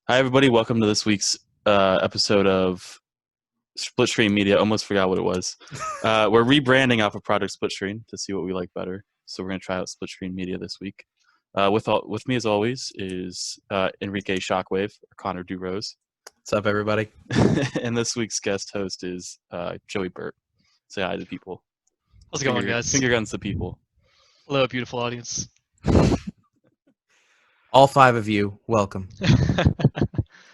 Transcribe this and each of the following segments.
Hi, everybody. Welcome to this week's episode of Split Screen Media. Almost forgot what it was. We're rebranding off of Project Split Screen to see what we like better. So we're going to try out Split Screen Media this week. With me, as always, is Enrique Shockwave, or Connor Durose. What's up, everybody? And this week's guest host is Joey Burt. Say hi to people. How's it going, guys? Finger guns to people. Hello, beautiful audience. All five of you, welcome.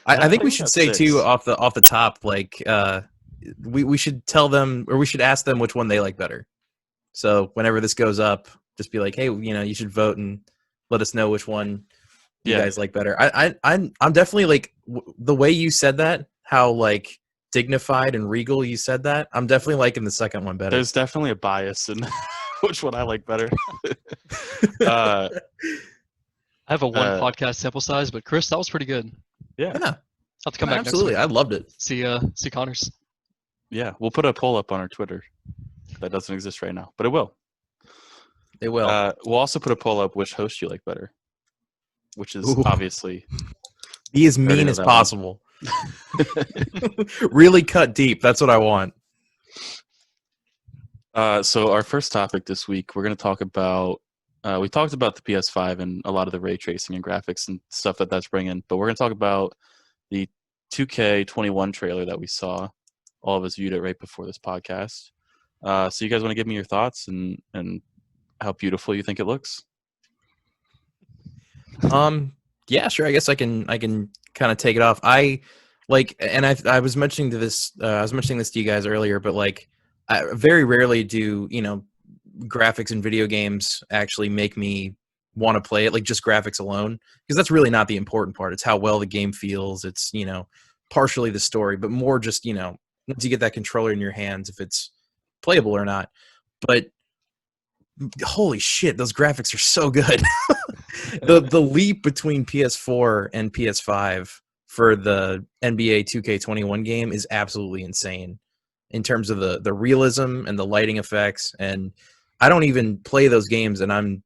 I think we should say too off the top, like we should tell them, or we should ask them which one they like better. So whenever this goes up, just be like, hey, you should vote and let us know which one you guys like better. I'm definitely like the way you said that, how like dignified and regal you said that. I'm definitely liking the second one better. There's definitely a bias in which one I like better. I have a one podcast sample size, but Chris, that was pretty good. Yeah. I'll have to come back absolutely. next week. I loved it. See Connor's. Yeah, we'll put a poll up on our Twitter. That doesn't exist right now, but it will. It will. We'll also put a poll up which host you like better, which is obviously be as mean as possible. Really cut deep. That's what I want. So our first topic this week, we're going to talk about. We talked about the PS5 and a lot of the ray tracing and graphics and stuff that's bringing, but we're going to talk about the 2K21 trailer that we saw. All of us viewed it right before this podcast. So you guys want to give me your thoughts and how beautiful you think it looks? Yeah, sure. I guess I can kind of take it off. I was mentioning this to you guys earlier, but like I very rarely do, graphics in video games actually make me want to play it, like just graphics alone, because that's really not the important part. It's how well the game feels. It's, partially the story, but more just, once you get that controller in your hands, if it's playable or not. But holy shit, those graphics are so good. The leap between PS4 and PS5 for the NBA 2K21 game is absolutely insane in terms of the realism and the lighting effects. And I don't even play those games, and I'm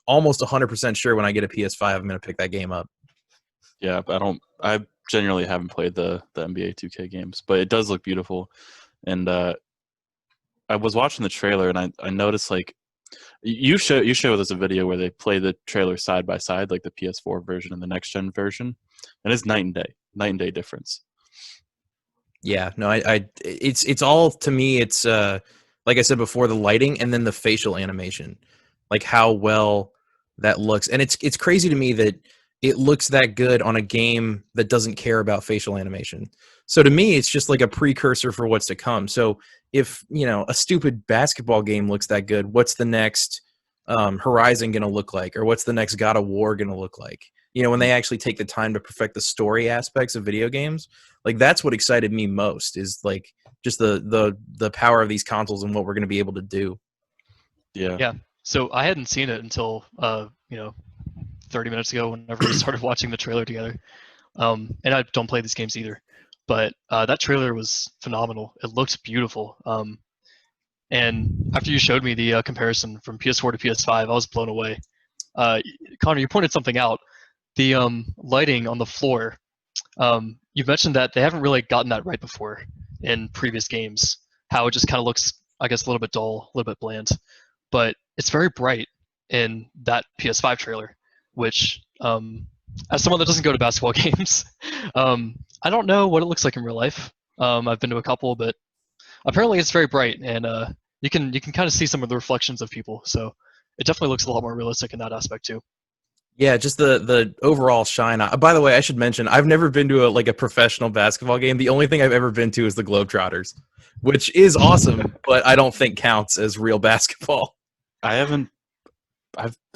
almost 100% sure when I get a PS5, I'm going to pick that game up. Yeah, I generally haven't played the NBA 2K games, but it does look beautiful. And I was watching the trailer, and I noticed, like, you showed us a video where they play the trailer side by side, like the PS4 version and the next gen version, and it's night and day difference. Yeah, no, it's all, to me, it's like I said before, the lighting and then the facial animation, like how well that looks. And it's crazy to me that it looks that good on a game that doesn't care about facial animation. So to me, it's just like a precursor for what's to come. So if, a stupid basketball game looks that good, what's the next Horizon going to look like? Or what's the next God of War going to look like? When they actually take the time to perfect the story aspects of video games, like that's what excited me most, is like just the power of these consoles and what we're going to be able to do. Yeah. So I hadn't seen it until 30 minutes ago whenever we started watching the trailer together. And I don't play these games either, but that trailer was phenomenal. It looked beautiful. And after you showed me the comparison from PS4 to PS5, I was blown away. Connor, you pointed something out. The lighting on the floor. You've mentioned that they haven't really gotten that right before in previous games. How it just kind of looks, I guess, a little bit dull, a little bit bland. But it's very bright in that PS5 trailer, which, as someone that doesn't go to basketball games, I don't know what it looks like in real life. I've been to a couple, but apparently it's very bright, and you can kind of see some of the reflections of people. So it definitely looks a lot more realistic in that aspect too. Yeah, just the overall shine. By the way, I should mention, I've never been to a professional basketball game. The only thing I've ever been to is the Globetrotters, which is awesome, but I don't think counts as real basketball. It's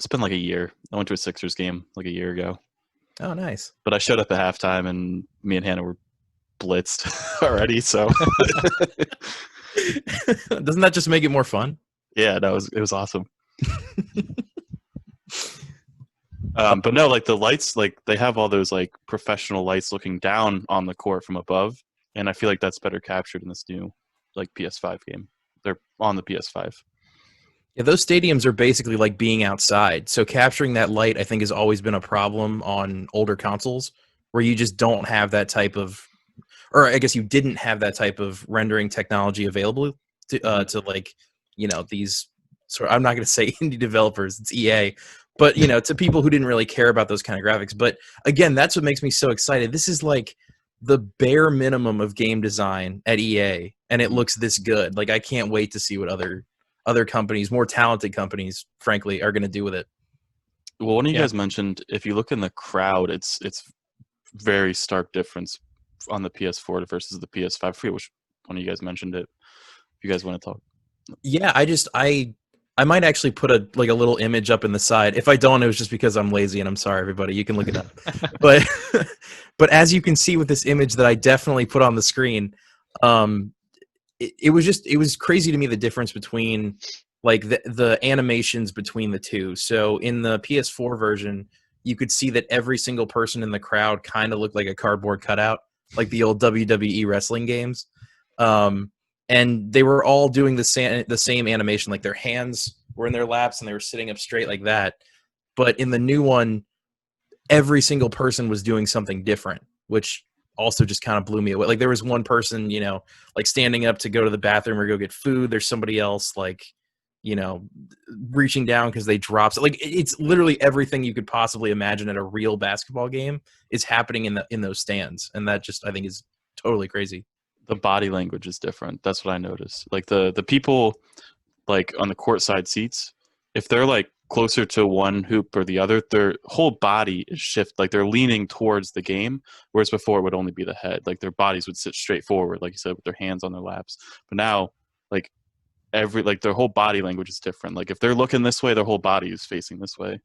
been like a year. I went to a Sixers game like a year ago. Oh, nice. But I showed up at halftime, and me and Hannah were blitzed already, so. Doesn't that just make it more fun? Yeah, it was awesome. But no, like the lights, like they have all those like professional lights looking down on the court from above, and I feel like that's better captured in this new like PS5 game. They're on the PS5. Yeah, those stadiums are basically like being outside. So capturing that light, I think, has always been a problem on older consoles, where you just don't have that type of, or I guess you didn't have that type of rendering technology available to like, these sort. I'm not going to say indie developers, it's EA, but to people who didn't really care about those kind of graphics. But again, that's what makes me so excited. This is like the bare minimum of game design at EA, and it looks this good. Like, I can't wait to see what other companies, more talented companies, frankly, are going to do with it. Well, one of you guys mentioned, if you look in the crowd, it's very stark difference on the PS4 versus the PS5. I forget which one of you guys mentioned it. If you guys want to talk. Yeah, I might actually put a little image up in the side. If I don't, it was just because I'm lazy, and I'm sorry, everybody. You can look it up. but but as you can see with this image that I definitely put on the screen, it was crazy to me, the difference between like the animations between the two. So in the PS4 version, you could see that every single person in the crowd kind of looked like a cardboard cutout, like the old WWE wrestling games. And they were all doing the same animation, like their hands were in their laps and they were sitting up straight like that. But in the new one, every single person was doing something different, which also just kind of blew me away. Like, there was one person, like standing up to go to the bathroom or go get food. There's somebody else, like, reaching down because they dropped. Like, it's literally everything you could possibly imagine at a real basketball game is happening in those stands. And that just, I think, is totally crazy. The body language is different. That's what I noticed. Like the people like on the courtside seats, if they're like closer to one hoop or the other, their whole body is like they're leaning towards the game, whereas before it would only be the head. Like their bodies would sit straight forward, like you said, with their hands on their laps. But now, like their whole body language is different. Like if they're looking this way, their whole body is facing this way.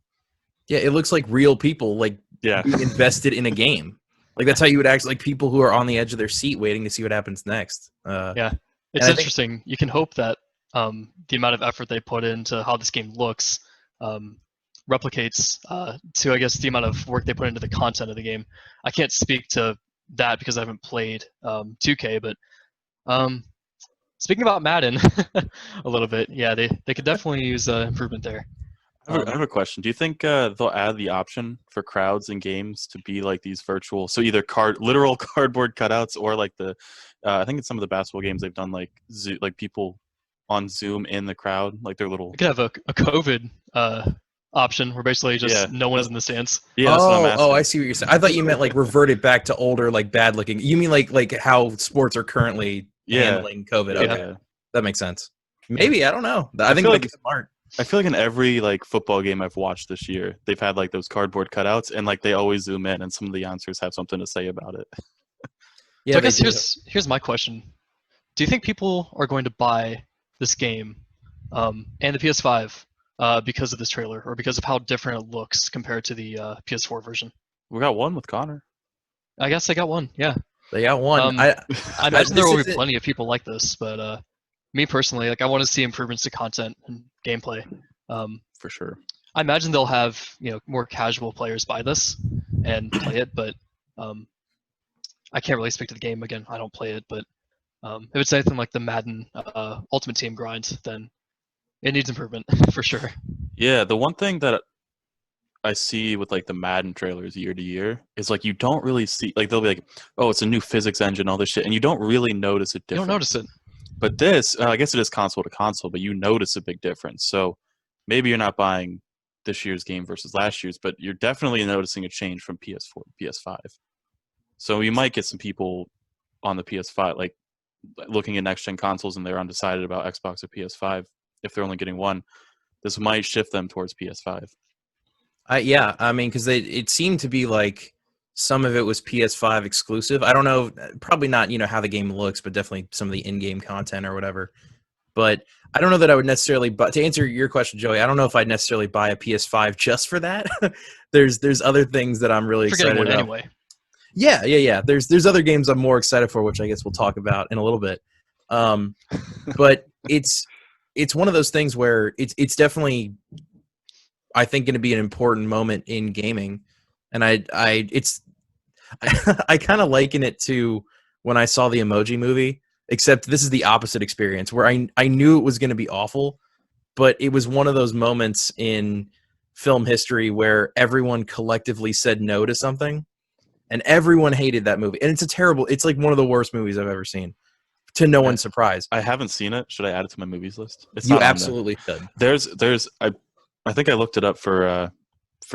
Yeah, it looks like real people, like being invested in a game. Like, that's how you would act, like people who are on the edge of their seat waiting to see what happens next. It's interesting. You can hope that the amount of effort they put into how this game looks replicates to, I guess, the amount of work they put into the content of the game. I can't speak to that because I haven't played 2K, but speaking about Madden a little bit, yeah, they could definitely use improvement there. I have a question. Do you think they'll add the option for crowds in games to be like these virtual, so either literal cardboard cutouts, or like I think in some of the basketball games they've done like people on Zoom in the crowd, like their little. You could have a COVID option where basically just no one is in the stands. Yeah. I see what you're saying. I thought you meant like reverted back to older, like bad looking. You mean like how sports are currently handling COVID? Okay, that makes sense. Maybe, I don't know. I think that'd be smart. I feel like in every like football game I've watched this year, they've had like those cardboard cutouts, and like they always zoom in, and some of the answers have something to say about it. So I guess here's my question: do you think people are going to buy this game and the PS5 because of this trailer, or because of how different it looks compared to the PS4 version? We got one with Connor. I guess I got one. Yeah, they got one. I imagine there will be plenty of people like this, but me personally, like, I want to see improvements to content and gameplay. For sure. I imagine they'll have more casual players buy this and play it, but I can't really speak to the game. Again, I don't play it, but if it's anything like the Madden Ultimate Team grind, then it needs improvement for sure. Yeah, the one thing that I see with like the Madden trailers year to year is like you don't really see, like they'll be like, oh, it's a new physics engine, all this shit, and you don't really notice a difference. You don't notice it. But this, I guess it is console to console, but you notice a big difference. So maybe you're not buying this year's game versus last year's, but you're definitely noticing a change from PS4 to PS5. So you might get some people on the PS5, like looking at next-gen consoles, and they're undecided about Xbox or PS5. If they're only getting one, this might shift them towards PS5. Yeah, I mean, because it seemed to be like some of it was PS5 exclusive. I don't know, probably not, how the game looks, but definitely some of the in-game content or whatever. But I don't know that I would necessarily, but to answer your question, Joey, I don't know if I'd necessarily buy a PS5 just for that. There's other things that I'm really excited about. Anyway. Yeah. There's other games I'm more excited for, which I guess we'll talk about in a little bit. But it's one of those things where it's definitely, I think, going to be an important moment in gaming. And I kind of liken it to when I saw the Emoji Movie, except this is the opposite experience, where I knew it was going to be awful, but it was one of those moments in film history where everyone collectively said no to something, and everyone hated that movie. And it's like one of the worst movies I've ever seen. To no one's surprise. I haven't seen it. Should I add it to my movies list? It's You not on absolutely should. There's I think I looked it up for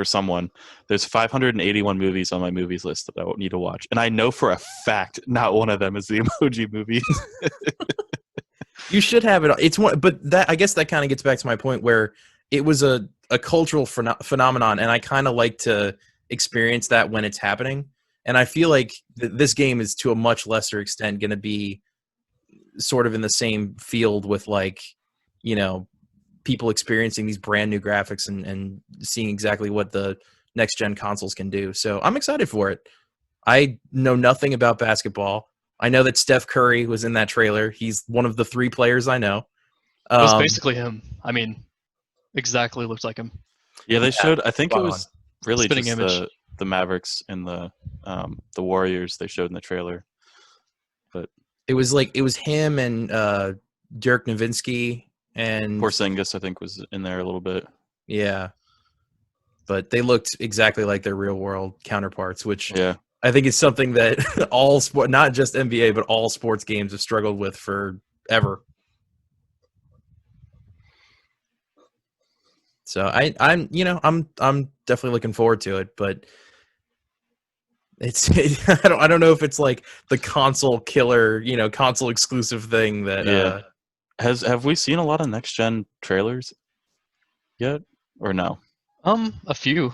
someone. There's 581 movies on my movies list that I need to watch, and I know for a fact not one of them is the Emoji Movie. You should have it. It's one, but that, I guess that kind of gets back to my point where it was a cultural phenomenon, and I kind of like to experience that when it's happening. And I feel like this game is to a much lesser extent going to be sort of in the same field with, like, you know, people experiencing these brand new graphics and seeing exactly what the next gen consoles can do. So I'm excited for it. I know nothing about basketball. I know that Steph Curry was in that trailer. He's one of the 3 players I know. It was basically him. I mean, exactly looked like him. Yeah, they showed. I think it was really Spinning just image. the Mavericks and the Warriors they showed in the trailer. But it was him and Dirk Nowitzki and Porzingis, I think, was in there a little bit. Yeah, but they looked exactly like their real world counterparts, which I think is something that all sport, not just NBA, but all sports games have struggled with forever. So I'm definitely looking forward to it, but I don't know if it's like the console killer, console exclusive thing that Have we seen a lot of next gen trailers yet, or no? A few,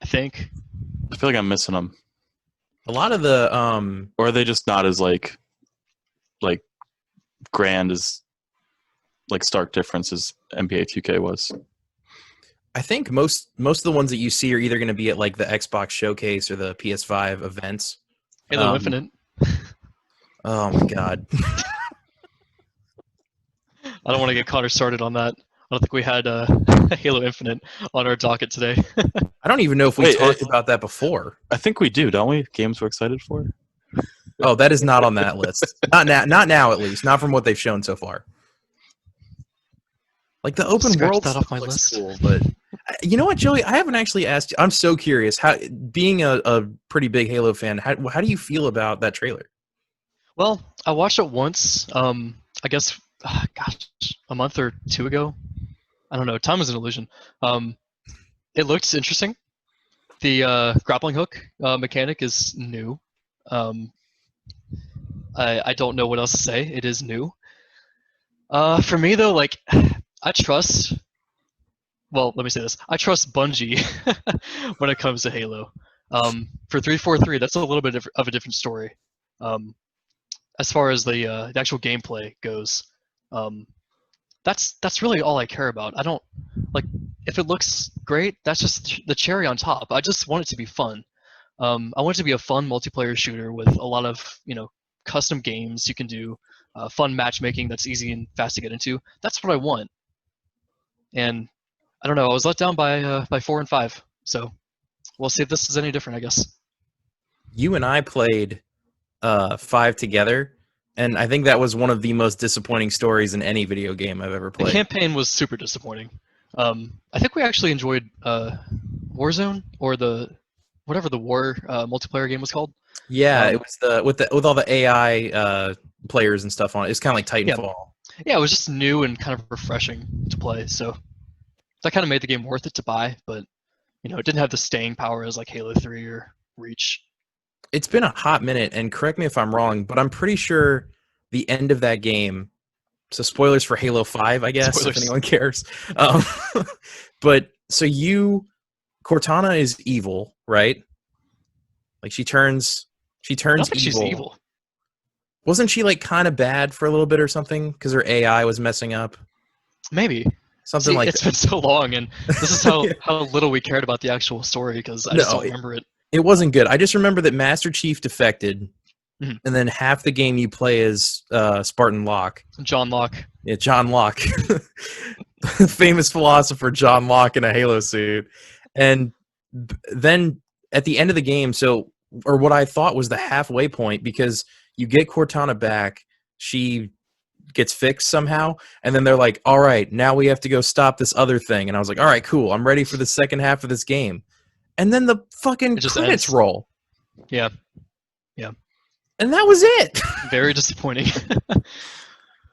I think. I feel like I'm missing them. A lot of the or are they just not as like grand as like stark difference as NBA 2K was? I think most of the ones that you see are either going to be at like the Xbox showcase or the PS5 events. Halo Infinite. Oh my god. I don't want to get Connor started on that. I don't think we had Halo Infinite on our docket today. I don't even know if we talked about that before. I think we do, don't we? Games we're excited for? Oh, that is not on that list. Not now, at least. Not from what they've shown so far. Like the open world that off my list. Cool, but you know what, Joey? I haven't actually asked you. I'm so curious. How, being a pretty big Halo fan, how do you feel about that trailer? Well, I watched it once. I guess, a month or 2 ago. I don't know. Time is an illusion. It looks interesting. The grappling hook mechanic is new. I don't know what else to say. It is new. For me though, like, I trust. Well, let me say this. I trust Bungie when it comes to Halo. For 343, that's a little bit of a different story. As far as the actual gameplay goes, that's really all I care about. I don't like if it looks great. That's just the cherry on top. I just want it to be fun. I want it to be a fun multiplayer shooter with a lot of custom games you can do, fun matchmaking that's easy and fast to get into. That's what I want. And I don't know. I was let down by 4 and 5. So we'll see if this is any different, I guess. You and I played 5 together, and I think that was one of the most disappointing stories in any video game I've ever played. The campaign was super disappointing. I think we actually enjoyed Warzone, or whatever the war multiplayer game was called. Yeah, it was with all the AI players and stuff on it. It's kind of like Titanfall. Yeah, it was just new and kind of refreshing to play. So that kind of made the game worth it to buy, but it didn't have the staying power as like Halo 3 or Reach. It's been a hot minute, and correct me if I'm wrong, but I'm pretty sure the end of that game. So spoilers for Halo 5, I guess, if anyone cares. But so Cortana is evil, right? Like she turns I don't think evil. She's evil. Wasn't she like kind of bad for a little bit or something because her AI was messing up? Maybe. Something like it's been so long, and this is how little we cared about the actual story because I just don't remember it. It wasn't good. I just remember that Master Chief defected, and then half the game you play as Spartan Locke. John Locke. Yeah, John Locke. Famous philosopher John Locke in a Halo suit. And then at the end of the game, or what I thought was the halfway point, because you get Cortana back, she gets fixed somehow, and then they're like, all right, now we have to go stop this other thing. And I was like, all right, cool, I'm ready for the second half of this game. And then the fucking credits roll. Yeah. Yeah. And that was it. Very disappointing.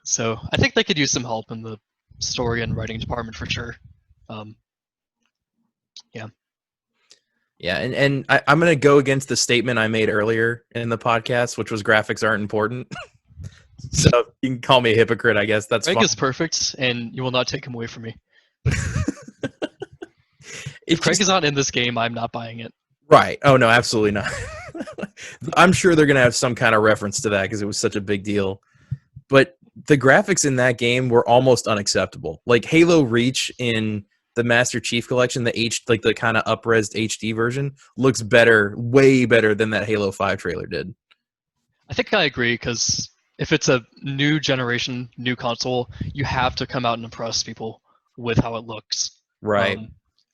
So I think they could use some help in the story and writing department for sure. Yeah. Yeah, and I'm going to go against the statement I made earlier in the podcast, which was graphics aren't important. So you can call me a hypocrite, I guess. That's Greg fine. is perfect, and you will not take him away from me. If Craig is not in this game, I'm not buying it. Right. Oh, no, absolutely not. I'm sure they're going to have some kind of reference to that because it was such a big deal. But the graphics in that game were almost unacceptable. Like Halo Reach in the Master Chief Collection, the kind of up-resed HD version, looks better, way better than that Halo 5 trailer did. I think I agree, because if it's a new generation, new console, you have to come out and impress people with how it looks. Right.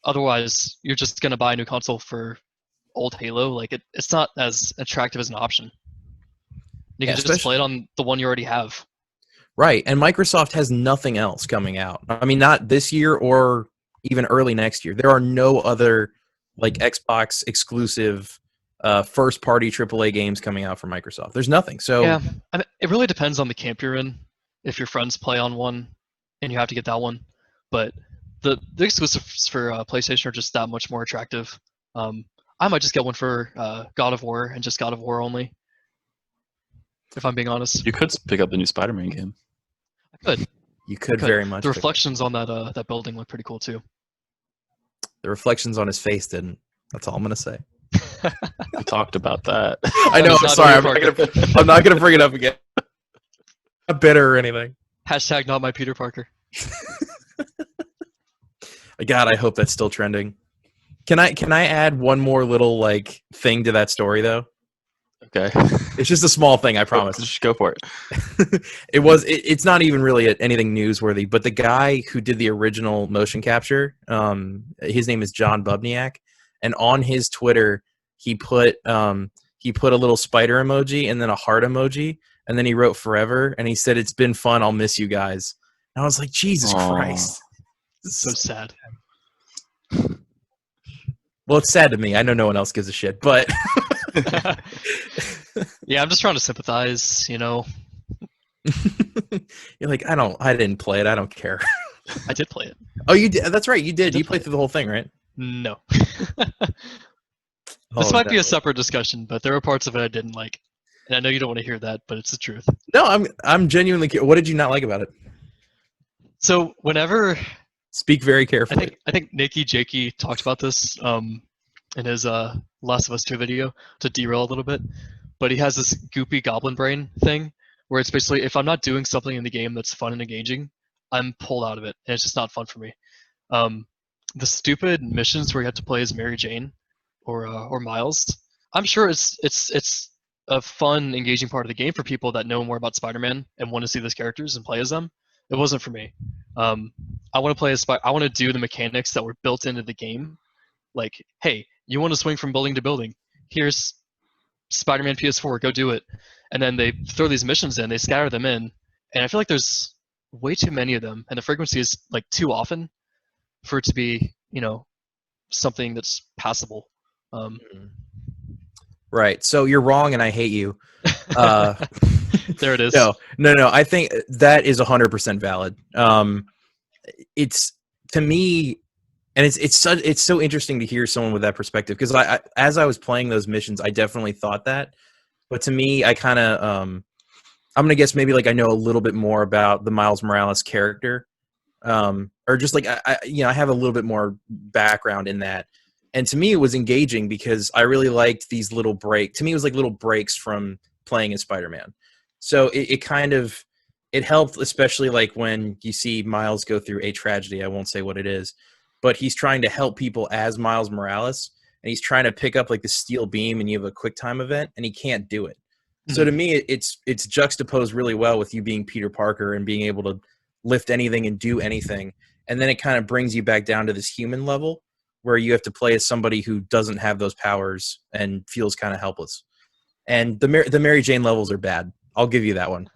Otherwise, you're just going to buy a new console for old Halo. Like it's not as attractive as an option. You can just play it on the one you already have. Right, and Microsoft has nothing else coming out. I mean, not this year or even early next year. There are no other like Xbox exclusive first-party AAA games coming out from Microsoft. There's nothing. So yeah, I mean, it really depends on the camp you're in. If your friends play on one, and you have to get that one, but the exclusives for PlayStation are just that much more attractive. I might just get one for God of War and just God of War only. If I'm being honest, You could pick up the new Spider-Man game. I could. You could very much. The reflections on that building look pretty cool too. The reflections on his face didn't. That's all I'm gonna say. We talked about that. I know. I'm sorry. I'm not gonna bring it up again. Not bitter or anything. Hashtag not my Peter Parker. God, I hope that's still trending. Can I add one more little like thing to that story though? Okay. It's just a small thing, I promise. Just go for it. It's not even really anything newsworthy, but the guy who did the original motion capture, his name is John Bubniak, and on his Twitter he put a little spider emoji and then a heart emoji, and then he wrote forever, and he said, "It's been fun. I'll miss you guys." And I was like, Jesus Christ. So sad. Well, it's sad to me. I know no one else gives a shit, but yeah, I'm just trying to sympathize, you know. You're like, I didn't play it. I don't care. I did play it. Oh, you did? That's right. You did. You played through the whole thing, right? No. This might be a separate discussion, but there were parts of it I didn't like. And I know you don't want to hear that, but it's the truth. No, I'm genuinely curious. What did you not like about it? So whenever... Speak very carefully. I think Nikki Jakey talked about this in his Last of Us 2 video, to derail a little bit. But he has this goopy goblin brain thing, where it's basically, if I'm not doing something in the game that's fun and engaging, I'm pulled out of it, and it's just not fun for me. The stupid missions where you have to play as Mary Jane or Miles, I'm sure it's a fun, engaging part of the game for people that know more about Spider-Man and want to see those characters and play as them. It wasn't for me. I want to play as I want to do the mechanics that were built into the game. Like, hey, you want to swing from building to building? Here's Spider-Man PS4, go do it. And then they throw these missions in, they scatter them in, and I feel like there's way too many of them, and the frequency is like too often for it to be, you know, something that's passable. Right. So you're wrong, and I hate you. There it is. No. I think that is 100% valid. It's, to me, and it's so interesting to hear someone with that perspective, because I as I was playing those missions, I definitely thought that. But to me, I kind of I'm gonna guess maybe like I know a little bit more about the Miles Morales character, or just like I have a little bit more background in that. And to me, it was engaging because I really liked these little breaks. To me, it was like little breaks from playing as Spider-Man. So it kind of, it helped, especially like when you see Miles go through a tragedy. I won't say what it is, but he's trying to help people as Miles Morales, and he's trying to pick up like the steel beam, and you have a quick time event, and he can't do it. Mm-hmm. So to me, it's juxtaposed really well with you being Peter Parker and being able to lift anything and do anything. And then it kind of brings you back down to this human level where you have to play as somebody who doesn't have those powers and feels kind of helpless. And the Mary Jane levels are bad. I'll give you that one.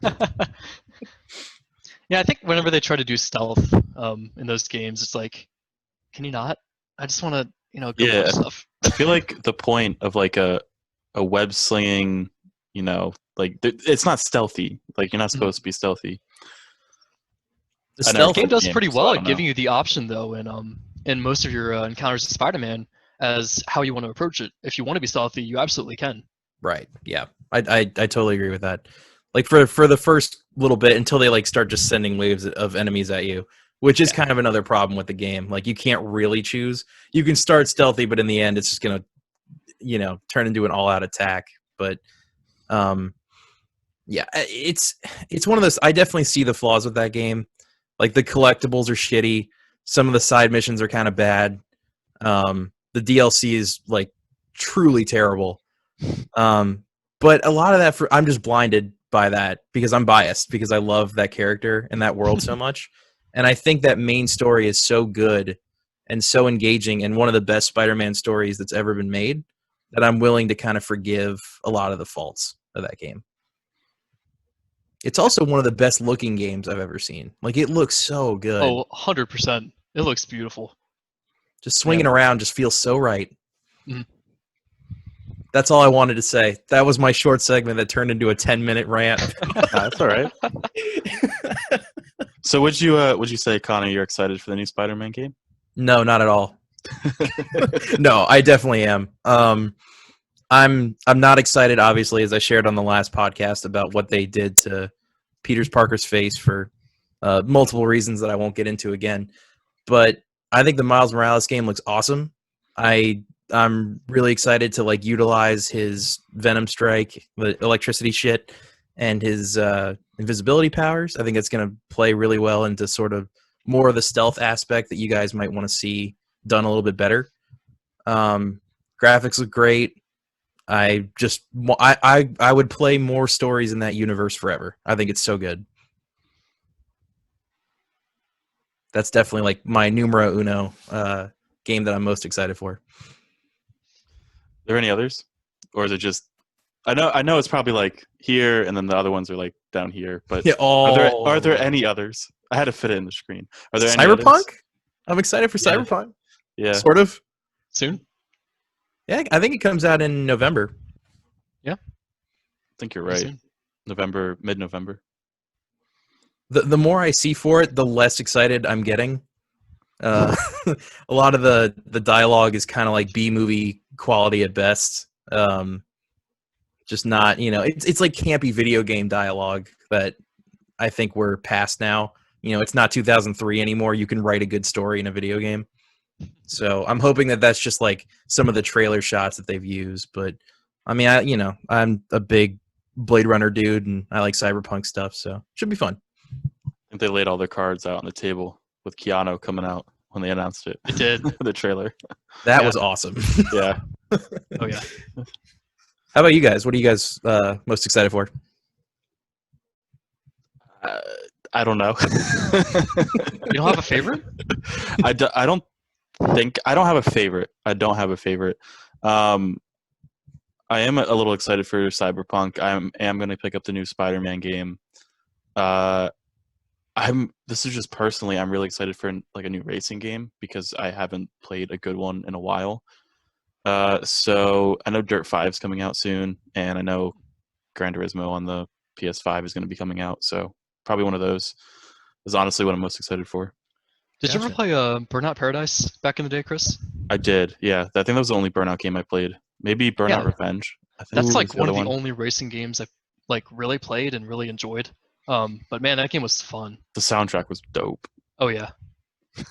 Yeah, I think whenever they try to do stealth in those games, it's like, can you not? I just want to, go watch stuff. I feel like the point of like a web slinging like it's not stealthy. Like you're not supposed to be stealthy. The The stealth game does pretty so I well don't at giving you the option, though, in most of your encounters with Spider-Man, as how you want to approach it. If you want to be stealthy, you absolutely can. Right. Yeah. I totally agree with that. Like for the first little bit until they like start just sending waves of enemies at you, which is kind of another problem with the game. Like you can't really choose. You can start stealthy, but in the end, it's just gonna turn into an all-out attack. But yeah, it's one of those. I definitely see the flaws with that game. Like the collectibles are shitty. Some of the side missions are kind of bad. The DLC is like truly terrible. But a lot of that I'm just blinded by that because I'm biased because I love that character and that world so much. And I think that main story is so good and so engaging and one of the best Spider-Man stories that's ever been made that I'm willing to kind of forgive a lot of the faults of that game. It's also one of the best looking games I've ever seen. Like it looks so good. Oh, 100%. It looks beautiful. Just swinging around just feels so right. Mhm. That's all I wanted to say. That was my short segment that turned into a 10-minute rant. That's all right. So would you say, Connor, you're excited for the new Spider-Man game? No, not at all. No, I definitely am. I'm not excited, obviously, as I shared on the last podcast about what they did to Peter Parker's face for multiple reasons that I won't get into again. But I think the Miles Morales game looks awesome. I'm really excited to like utilize his Venom Strike, the electricity shit, and his invisibility powers. I think it's going to play really well into sort of more of the stealth aspect that you guys might want to see done a little bit better. Graphics look great. I would play more stories in that universe forever. I think it's so good. That's definitely like my numero uno game that I'm most excited for. Are there any others, or is it just? I know it's probably like here, and then the other ones are like down here. But yeah, are there any others? I had to fit it in the screen. Are there any Cyberpunk? others? I'm excited for Cyberpunk. Yeah, sort of. Soon? Yeah, I think it comes out in November. Yeah, I think you're right. Soon. November, mid-November. The more I see for it, the less excited I'm getting. A lot of the dialogue is kind of like B-movie quality at best. Just not, it's like campy video game dialogue that I think we're past now. It's not 2003 anymore. You can write a good story in a video game. So I'm hoping that that's just like some of the trailer shots that they've used. But I mean, I'm a big Blade Runner dude and I like cyberpunk stuff. So it should be fun. I think they laid all their cards out on the table with Keanu coming out when they announced it. It did. The trailer. That was awesome. Yeah. Oh, yeah. How about you guys? What are you guys most excited for? I don't know. You don't have a favorite? I don't have a favorite. I don't have a favorite. I am a little excited for Cyberpunk. I am going to pick up the new Spider-Man game. This is just personally, I'm really excited for like a new racing game because I haven't played a good one in a while. So I know Dirt 5 is coming out soon, and I know Gran Turismo on the PS5 is going to be coming out. So probably one of those is honestly what I'm most excited for. Did you ever play Burnout Paradise back in the day, Chris? I did, yeah. I think that was the only Burnout game I played. Maybe Burnout Revenge. I think that's like one of the only racing games I like really played and really enjoyed. But man, that game was fun. The soundtrack was dope. Oh yeah,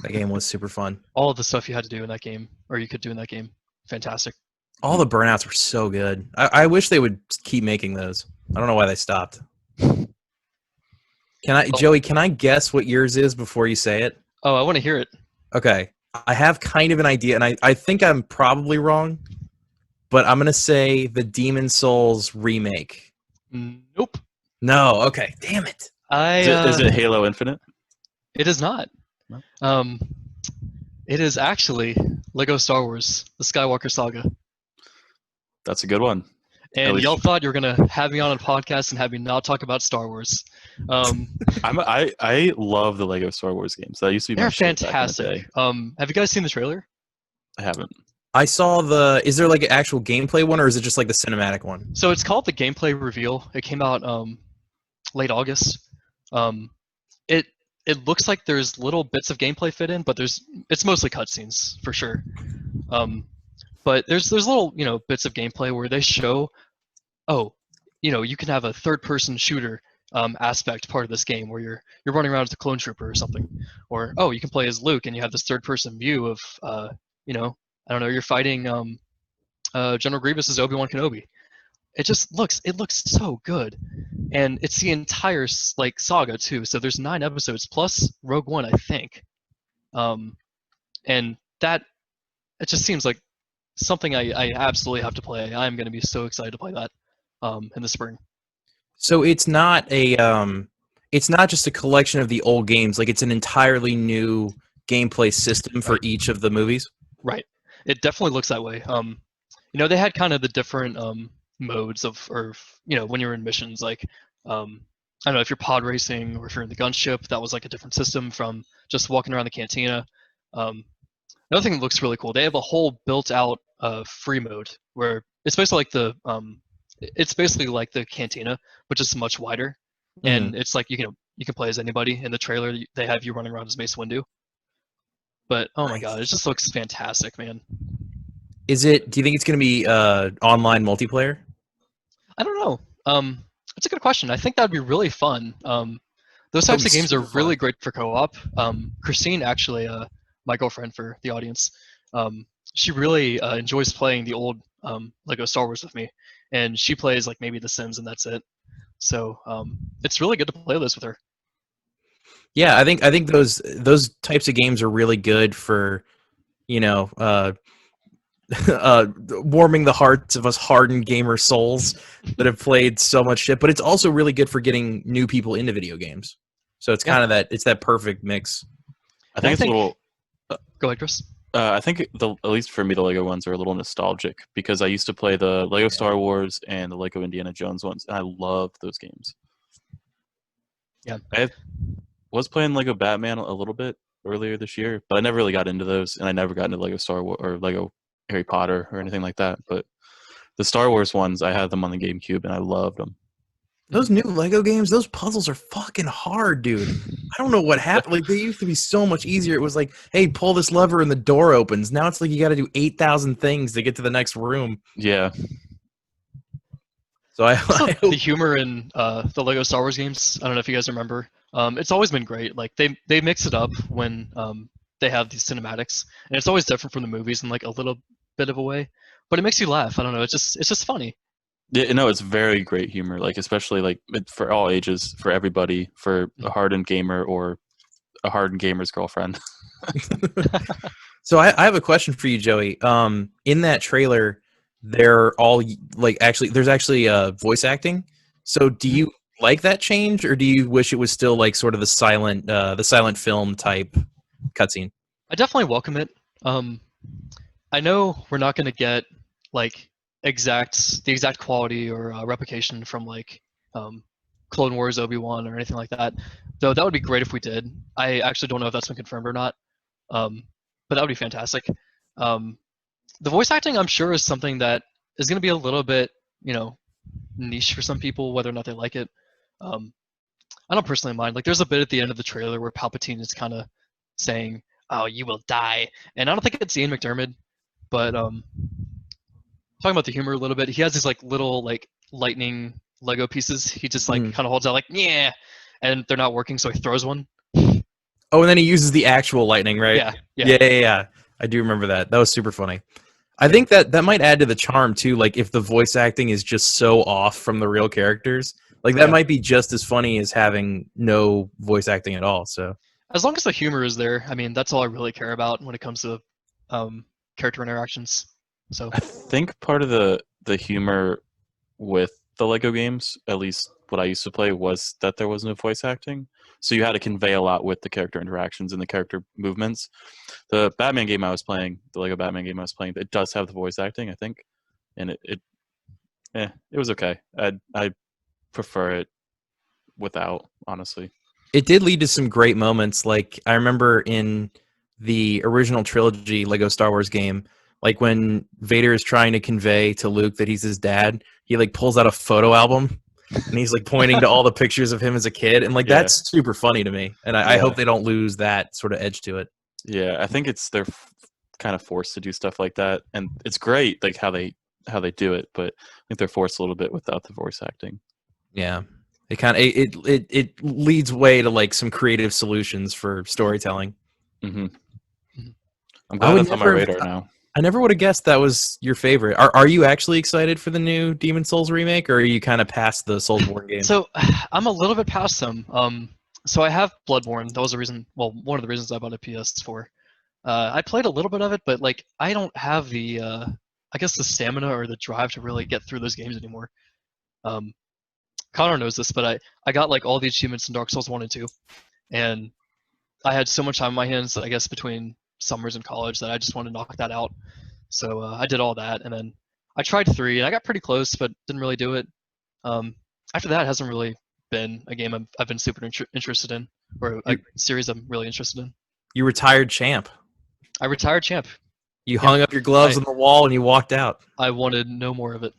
that game was super fun. All of the stuff you had to do in that game, or you could do in that game, fantastic. All the Burnouts were so good. I wish they would keep making those. I don't know why they stopped. Joey, can I guess what yours is before you say it? Oh, I want to hear it. Okay. I have kind of an idea, and I think I'm probably wrong, but I'm going to say the Demon Souls remake. Nope. No, okay. Damn it. Is it Halo Infinite? It is not. No? It is actually Lego Star Wars, the Skywalker Saga. That's a good one. And y'all thought you were gonna have me on a podcast and have me not talk about Star Wars. I love the Lego Star Wars games. That used to be they're fantastic. Have you guys seen the trailer? I haven't. I saw the. Is there like an actual gameplay one, or is it just like the cinematic one? So it's called the gameplay reveal. It came out late August. Um, it it looks like there's little bits of gameplay fit in, but it's mostly cutscenes for sure. Um, but there's little bits of gameplay where they show, oh, you can have a third person shooter aspect part of this game where you're running around as a clone trooper or something, or oh, you can play as Luke and you have this third person view of I don't know, you're fighting General Grievous as Obi-Wan Kenobi. It looks so good, and it's the entire like saga too. So there's 9 episodes plus Rogue One, I think, and that it just seems like something I absolutely have to play. I'm going to be so excited to play that in the spring. So it's not just a collection of the old games. Like it's an entirely new gameplay system for each of the movies. Right. It definitely looks that way. They had kind of the different modes or when you're in missions, like I don't know if you're pod racing or if you're in the gunship, that was like a different system from just walking around the cantina. Another thing that looks really cool, they have a whole built-out free mode where it's basically like the cantina, but just much wider. And it's like you can play as anybody. In the trailer, they have you running around as Mace Windu. But oh my god, it just looks fantastic, man. Do you think it's going to be online multiplayer? I don't know. That's a good question. I think that would be really fun. Those types of games are really great for co-op. Christine, actually, my girlfriend for the audience, she really enjoys playing the old Lego Star Wars with me, and she plays like maybe The Sims, and that's it. So it's really good to play this with her. Yeah, I think those types of games are really good for, warming the hearts of us hardened gamer souls that have played so much shit. But it's also really good for getting new people into video games. So it's kind of that perfect mix. I think it's a little. Go ahead, Chris. I think at least for me, the Lego ones are a little nostalgic because I used to play the Lego Star Wars and the Lego Indiana Jones ones, and I love those games. Yeah, I was playing Lego Batman a little bit earlier this year, but I never really got into those, and I never got into Lego Star Wars or Lego Harry Potter or anything like that. But the Star Wars ones, I had them on the GameCube, and I loved them. Those new Lego games, those puzzles are fucking hard, dude. I don't know what happened. Like, they used to be so much easier. It was like, hey, pull this lever and the door opens. Now it's like you got to do 8,000 things to get to the next room. Yeah. So the humor in the Lego Star Wars games, I don't know if you guys remember. It's always been great. Like they mix it up when they have these cinematics, and it's always different from the movies in like a little bit of a way, but it makes you laugh. I don't know. It's just funny. Yeah, no, it's very great humor. Like especially like for all ages, for everybody, for a hardened gamer or a hardened gamer's girlfriend. So I have a question for you, Joey. In that trailer, they're all like there's actually voice acting. So do you like that change, or do you wish it was still like sort of the silent film type cutscene? I definitely welcome it. I know we're not going to get like the exact quality or replication from like Clone Wars Obi-Wan or anything like that, though that would be great if we did. I actually don't know if that's been confirmed or not, but that would be fantastic. The voice acting, I'm sure, is something that is going to be a little bit niche for some people, whether or not they like it. I don't personally mind. Like, there's a bit at the end of the trailer where Palpatine is kind of saying, "Oh, you will die," and I don't think it's Ian McDiarmid, but talking about the humor a little bit, he has these like little like lightning Lego pieces. He just like kind of holds out like, yeah, and they're not working, so he throws one. Oh, and then he uses the actual lightning, right? Yeah. I do remember that. That was super funny. I think that might add to the charm too. Like if the voice acting is just so off from the real characters, like that might be just as funny as having no voice acting at all. So as long as the humor is there, I mean, that's all I really care about when it comes to character interactions. So I think part of the humor with the Lego games, at least what I used to play, was that there was no voice acting. So you had to convey a lot with the character interactions and the character movements. The Batman game I was playing, the Lego Batman game I was playing, it does have the voice acting, I think, and it was okay. I prefer it without, honestly. It did lead to some great moments. Like I remember in the original trilogy Lego Star Wars game Like when Vader is trying to convey to Luke that he's his dad, he like pulls out a photo album and he's like pointing to all the pictures of him as a kid, and like Yeah. that's super funny to me. And I hope they don't lose that sort of edge to it. Yeah, I think they're kind of forced to do stuff like that, and it's great like how they do it, but I think they're forced a little bit without the voice acting. Yeah. It kind of it leads way to like some creative solutions for storytelling. Mm-hmm. I'm glad that's on my radar now. I never would have guessed that was your favorite. Are you actually excited for the new Demon Souls remake, or are you kind of past the Soulsborne game? So I'm a little bit past them. So I have Bloodborne. That was the reason. Well, one of the reasons I bought a PS4. I played a little bit of it, but like I don't have the, I guess the stamina or the drive to really get through those games anymore. Connor knows this, but I got like all the achievements in Dark Souls 1 and 2, and I had so much time on my hands, I guess between summers and college, that I just wanted to knock that out. So I did all that, and then I tried 3, and I got pretty close, but didn't really do it. After that, it hasn't really been a game I've been super interested in, or a series I'm really interested in. You retired champ. I retired champ. You hung up your gloves on the wall and you walked out. I wanted no more of it.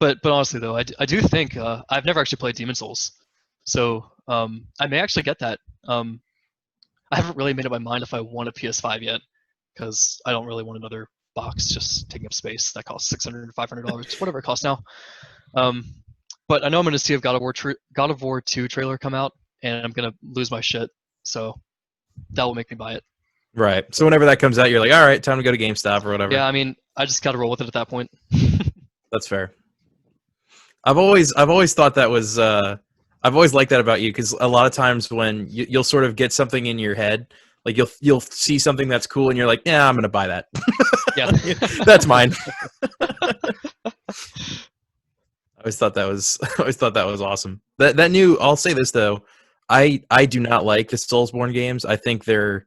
But honestly though, I do think I've never actually played Demon Souls, so I may actually get that. I haven't really made up my mind if I want a PS5 yet, because I don't really want another box just taking up space that costs $600, $500, whatever it costs now. But I know I'm going to see a God of War 2 trailer come out, and I'm going to lose my shit. So that will make me buy it. Right. So whenever that comes out, you're like, all right, time to go to GameStop or whatever. Yeah, I mean, I just got to roll with it at that point. That's fair. I've always thought that was. I've always liked that about you, because a lot of times when you'll sort of get something in your head, like you'll see something that's cool and you're like, yeah, I'm gonna buy that. Yeah, that's mine. I always thought that was awesome. That new. I'll say this though, I do not like the Soulsborne games. I think they're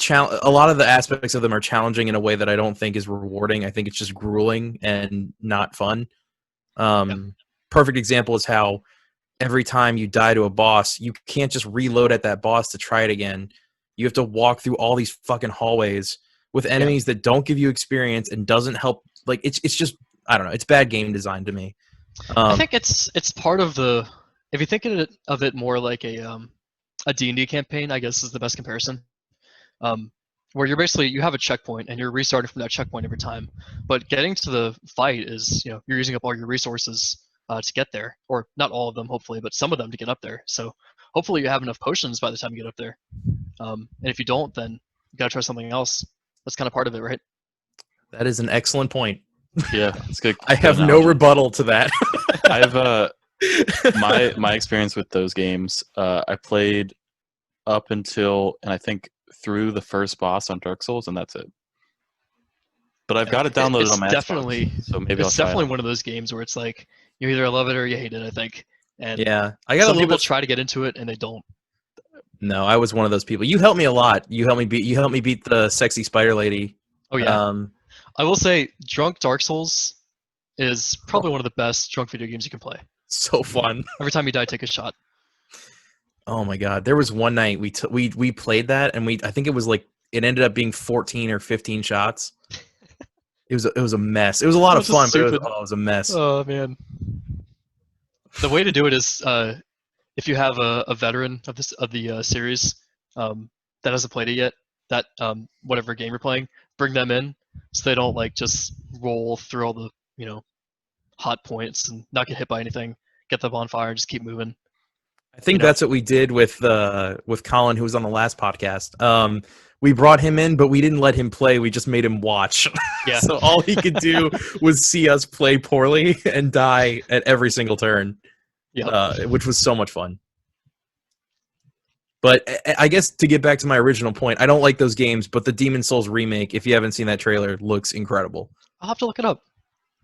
a lot of the aspects of them are challenging in a way that I don't think is rewarding. I think it's just grueling and not fun. Perfect example is how every time you die to a boss, you can't just reload at that boss to try it again. You have to walk through all these fucking hallways with enemies that don't give you experience and doesn't help. Like it's just, I don't know. It's bad game design to me. I think it's part of the. If you think of it more like a D&D campaign, I guess is the best comparison. Where you have a checkpoint and you're restarting from that checkpoint every time, but getting to the fight is, you're using up all your resources to get there, or not all of them hopefully, but some of them to get up there. So hopefully you have enough potions by the time you get up there, and if you don't, then you gotta try something else. That's kind of part of it, right? That is an excellent point. Yeah, it's good. I have no rebuttal to that. I have my experience with those games. I played up until, and I think through the first boss on Dark Souls, and that's it. But I've got it downloaded on my Xbox, so maybe I'll try definitely one of those games where it's like you either love it or you hate it, I think. And yeah, I got some people try to get into it and they don't. No, I was one of those people. You helped me a lot. You helped me beat the sexy spider lady. Oh yeah. I will say, drunk Dark Souls is probably one of the best drunk video games you can play. So fun. Every time you die, take a shot. Oh my god, there was one night we played that, and I think it was like, it ended up being 14 or 15 shots. It was a mess. It was a lot of fun, but it was a mess. Oh man. The way to do it is if you have a veteran of the series that hasn't played it yet, that whatever game you're playing, bring them in so they don't like just roll through all the hot points and not get hit by anything. Get them on fire and just keep moving. I think that's what we did with Colin, who was on the last podcast. We brought him in, but we didn't let him play. We just made him watch. Yeah. So all he could do was see us play poorly and die at every single turn. Yeah. Which was so much fun. But I guess to get back to my original point, I don't like those games, but the Demon Souls remake, if you haven't seen that trailer, looks incredible. I'll have to look it up.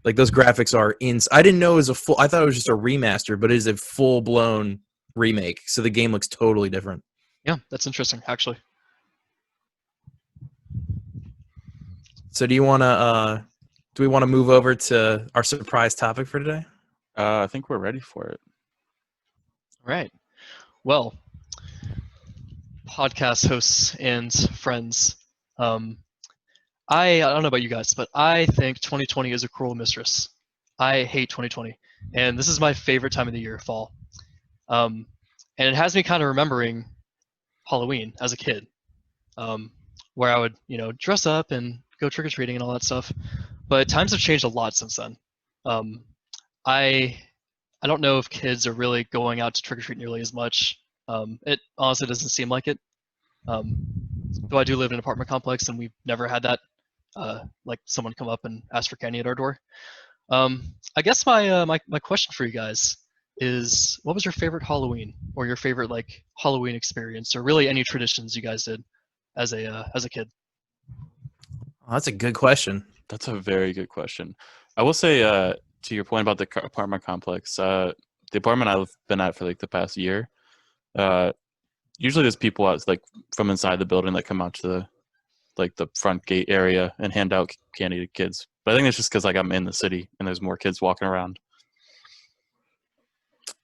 Like those graphics are I didn't know it was I thought it was just a remaster, but it is a full-blown remake. So the game looks totally different. Yeah, that's interesting, actually. So do we want to move over to our surprise topic for today? I think we're ready for it. All right. Well, podcast hosts and friends, I don't know about you guys, but I think 2020 is a cruel mistress. I hate 2020, and this is my favorite time of the year, fall. Um, and it has me kind of remembering Halloween as a kid, um, where I would, dress up and go trick or treating and all that stuff. But times have changed a lot since then. Um, I I don't know if kids are really going out to trick or treat nearly as much. It honestly doesn't seem like it. Um, though I do live in an apartment complex, and we've never had that, like someone come up and ask for candy at our door. I guess my question for you guys is, what was your favorite Halloween or your favorite like Halloween experience, or really any traditions you guys did as a kid? Oh, that's a good question. That's a very good question. I will say, to your point about the apartment complex, the apartment I've been at for like the past year, usually there's people out like from inside the building that come out to the front gate area and hand out candy to kids. But I think it's just because like I'm in the city and there's more kids walking around.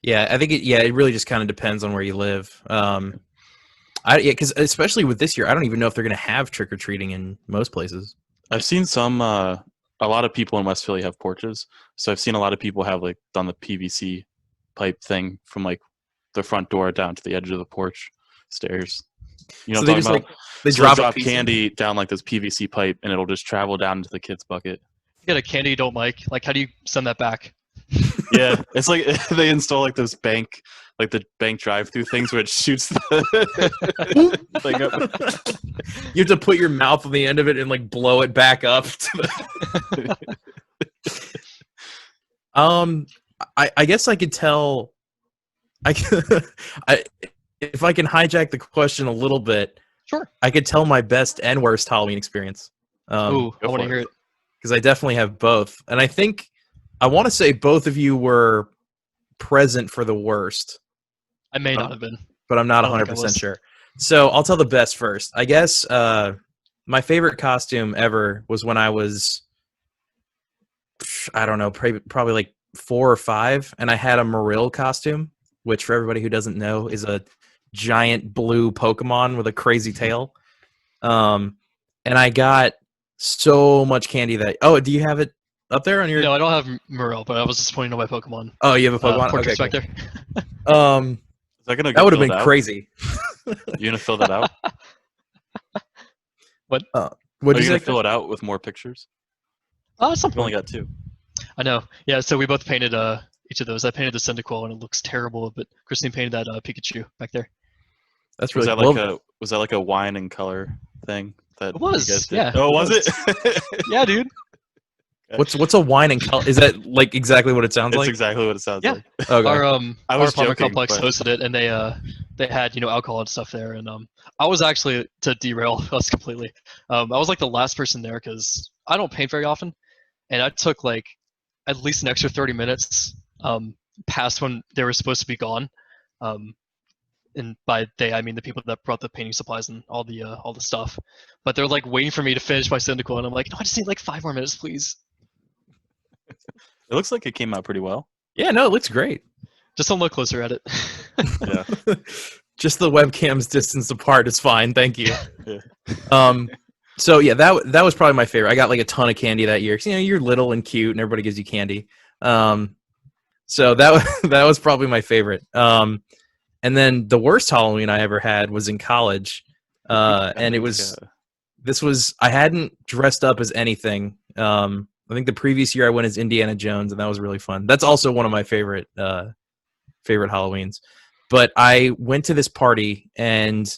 Yeah, I think it really just kind of depends on where you live. Because especially with this year, I don't even know if they're going to have trick or treating in most places. I've seen some, a lot of people in West Philly have porches, so I've seen a lot of people have like done the PVC pipe thing from like the front door down to the edge of the porch stairs. You know So what they I'm just talking like about? they So they'll drop a drop piece in. candy down like this PVC pipe, and it'll just travel down into the kid's bucket. You get a candy you don't like how do you send that back? Yeah, it's like they install like those bank, like the bank drive-through things where it shoots the thing up. You have to put your mouth on the end of it and like blow it back up. I guess I could tell. I if I can hijack the question a little bit, Sure. I could tell my best and worst Halloween experience. Ooh, I go want for to it. hear it. Because I definitely have both, and I think I want to say both of you were present for the worst, I may not have been. but I'm not I don't think I 100% was. sure. So I'll tell the best first. I guess my favorite costume ever was when I was, I don't know, probably like 4 or 5, and I had a Marill costume, which for everybody who doesn't know is a giant blue Pokemon with a crazy tail. And I got so much candy that. Oh, do you have it up there on your? No, I don't have Morel, but I was just pointing to my Pokemon Oh, you have a Pokemon. Okay, portraits back cool. there. Is that gonna That would have filled been out? crazy. You gonna fill that out? What? What Are did you you gonna say? fill it out with more pictures? At some I've only point. got 2. I know. Yeah, so we both painted each of those. I painted the Cyndaquil, and it looks terrible, but Christine painted that Pikachu back there. That's Was really that cool. was that like a wine and color thing that It was, you guys did? yeah, Oh, it was was. it? Yeah, dude. What's a wine and color? Is that like exactly what it sounds It's like? exactly what it sounds Yeah. like. Okay. Our I our was apartment joking, complex but hosted it, and they had alcohol and stuff there, and I was actually, to derail us completely. I was like the last person there because I don't paint very often, and I took like at least an extra 30 minutes past when they were supposed to be gone. Um, and by they I mean the people that brought the painting supplies and all the stuff. But they're like waiting for me to finish my Cyndaquil, and I'm like, no, I just need like 5 more minutes, please. it looks like it came out pretty well. Yeah, no, it looks great. Just don't look closer at it. Yeah. Just the webcams distance apart is fine. Thank you. Yeah. So yeah, that was probably my favorite. I got like a ton of candy that year. 'Cause, you're little and cute, and everybody gives you candy. So that was probably my favorite. And then the worst Halloween I ever had was in college, and it was I hadn't dressed up as anything. I think the previous year I went as Indiana Jones, and that was really fun. That's also one of my favorite Halloweens. But I went to this party, and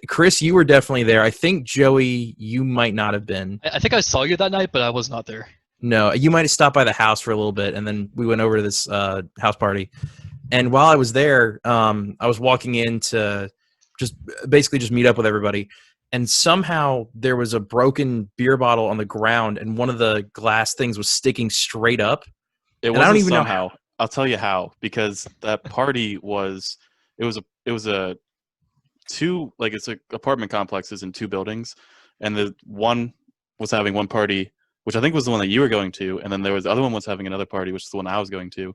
Chris, you were definitely there. I think Joey, you might not have been. I think I saw you that night, but I was not there. No, you might have stopped by the house for a little bit, and then we went over to this house party. And while I was there, I was walking in to just meet up with everybody. And somehow there was a broken beer bottle on the ground, and one of the glass things was sticking straight up. It wasn't, I don't even know how. I'll tell you how, because that party was it's a apartment complexes in 2 buildings, and the one was having one party, which I think was the one that you were going to, and then there was the other one was having another party, which is the one I was going to.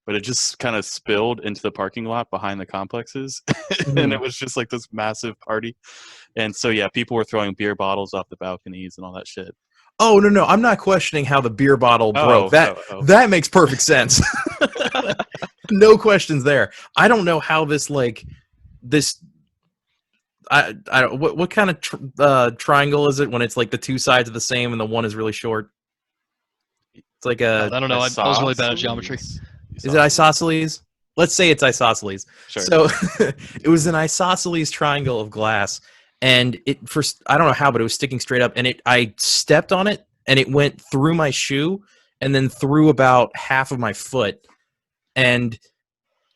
but it just kind of spilled into the parking lot behind the complexes, and Mhm. it was just like this massive party. And so yeah, people were throwing beer bottles off the balconies and all that shit. Oh no, I'm not questioning how the beer bottle broke. Oh. That makes perfect sense. No questions there. I don't know how this this. I don't. What kind of triangle is it when it's like the two sides are the same and the one is really short? It's like I don't know. I was really bad at geometry. Is it isosceles? Let's say it's isosceles. Sure. So it was an isosceles triangle of glass, and I don't know how, but it was sticking straight up, and I stepped on it, and it went through my shoe, and then through about half of my foot, and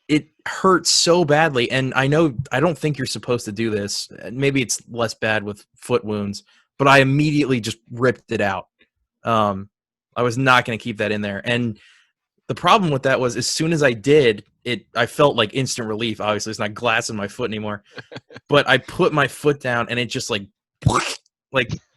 it hurt so badly. And I don't think you're supposed to do this. Maybe it's less bad with foot wounds, but I immediately just ripped it out. I was not going to keep that in there. And the problem with that was as soon as I did it, I felt like instant relief. Obviously it's not glass in my foot anymore, but I put my foot down and it just like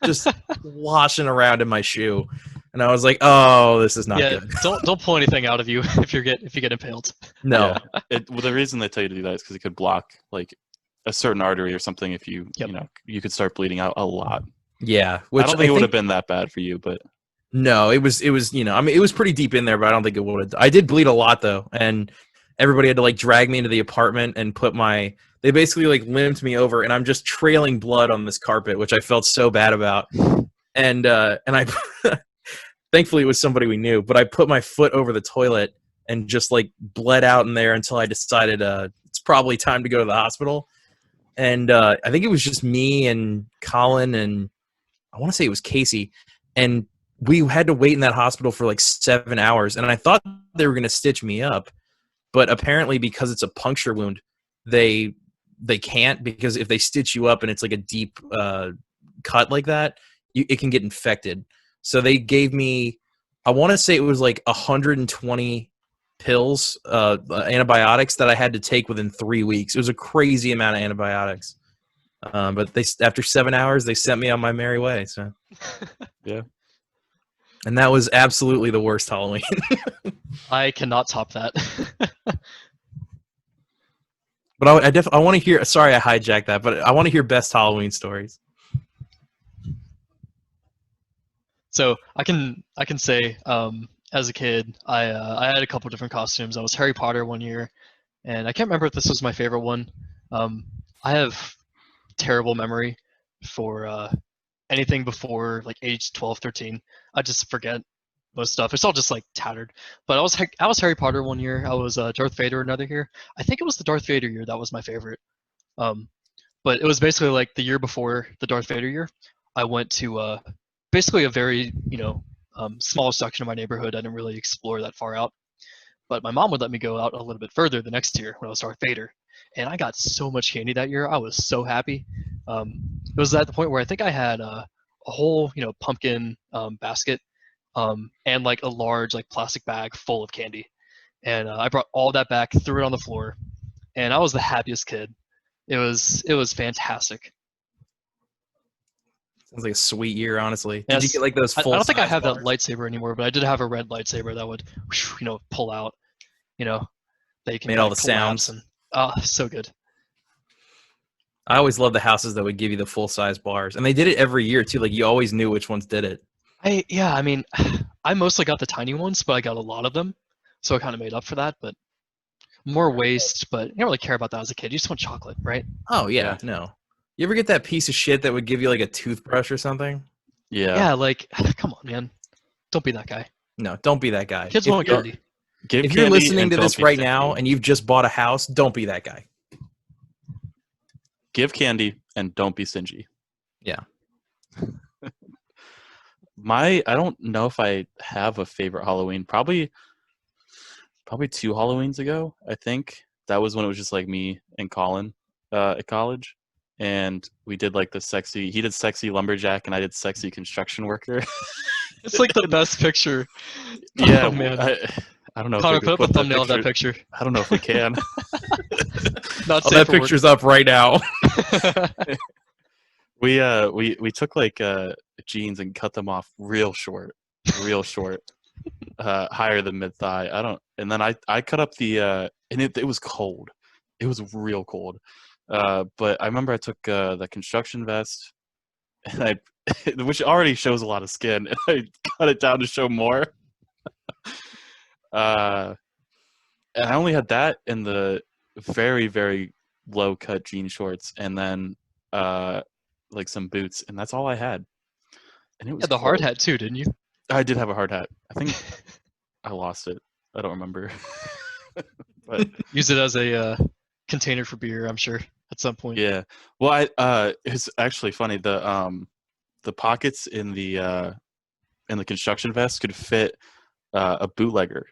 just washing around in my shoe. And I was like, oh, this is not good. Don't pull anything out of you if you get impaled. No. Yeah. Well, the reason they tell you to do that is because it could block like a certain artery or something. If you you could start bleeding out a lot. Yeah, which I don't think it would have been that bad for you, but no, it was I mean, it was pretty deep in there, but I don't think it would have. I did bleed a lot though, and everybody had to like drag me into the apartment and they basically like limped me over, and I'm just trailing blood on this carpet, which I felt so bad about. And I thankfully it was somebody we knew, but I put my foot over the toilet and just like bled out in there until I decided it's probably time to go to the hospital. And I think it was just me and Colin and I want to say it was Casey, and we had to wait in that hospital for like 7 hours. And I thought they were going to stitch me up, but apparently because it's a puncture wound, they can't, because if they stitch you up and it's like a deep cut like that, it can get infected. So they gave me, I want to say it was like 120 pills, antibiotics that I had to take within 3 weeks. It was a crazy amount of antibiotics. But after 7 hours, they sent me on my merry way. So yeah. And that was absolutely the worst Halloween. I cannot top that. But I want to hear. Sorry, I hijacked that, but I want to hear best Halloween stories. So I can say, as a kid, I had a couple different costumes. I was Harry Potter one year, and I can't remember if this was my favorite one. I have terrible memory for anything before like age 12, 13. I just forget most stuff. It's all just like tattered. But I was Harry Potter one year. I was Darth Vader another year. I think it was the Darth Vader year that was my favorite. But it was basically like the year before the Darth Vader year. I went to basically a very small section of my neighborhood. I didn't really explore that far out. But my mom would let me go out a little bit further the next year when I was Darth Vader. And I got so much candy that year. I was so happy. It was at the point where I think I had a whole, pumpkin basket and like a large like plastic bag full of candy. And I brought all that back, threw it on the floor, and I was the happiest kid. It was fantastic. Sounds like a sweet year, honestly. Yes. Did you get like those full? I don't think I have that lightsaber anymore, but I did have a red lightsaber that would, pull out. They can made all the sounds. And so good. I always loved the houses that would give you the full size bars, and they did it every year too. Like you always knew which ones did it. I mean, I mostly got the tiny ones, but I got a lot of them, so I kind of made up for that. But more waste, but you don't really care about that as a kid. You just want chocolate, right? Oh yeah, no. You ever get that piece of shit that would give you like a toothbrush or something? Yeah. Yeah, like come on, man, don't be that guy. No, don't be that guy. Kids want candy. If you're listening to this right now and you've just bought a house, don't be that guy. Give candy and don't be stingy. Yeah. I don't know if I have a favorite Halloween. Probably 2 Halloweens ago, I think. That was when it was just like me and Colin at college. And we did like he did sexy lumberjack and I did sexy construction worker. It's like the best picture. Yeah, oh, man. I don't know. Connor, if we put up a thumbnail of that picture. I don't know if we can. Not oh, that picture's up right now. We took like jeans and cut them off real short. higher than mid thigh. I don't. And then I cut up the and it was cold. It was real cold. But I remember I took the construction vest and which already shows a lot of skin, and I cut it down to show more. And I only had that in the very, very low cut jean shorts, and then like some boots, and that's all I had. And it was the hard cold. hat too, didn't you? I did have a hard hat. I think I lost it. I don't remember. But Use it as a container for beer, I'm sure, at some point. yeah. Well, it's actually funny. The pockets in the construction vest could fit a bootlegger.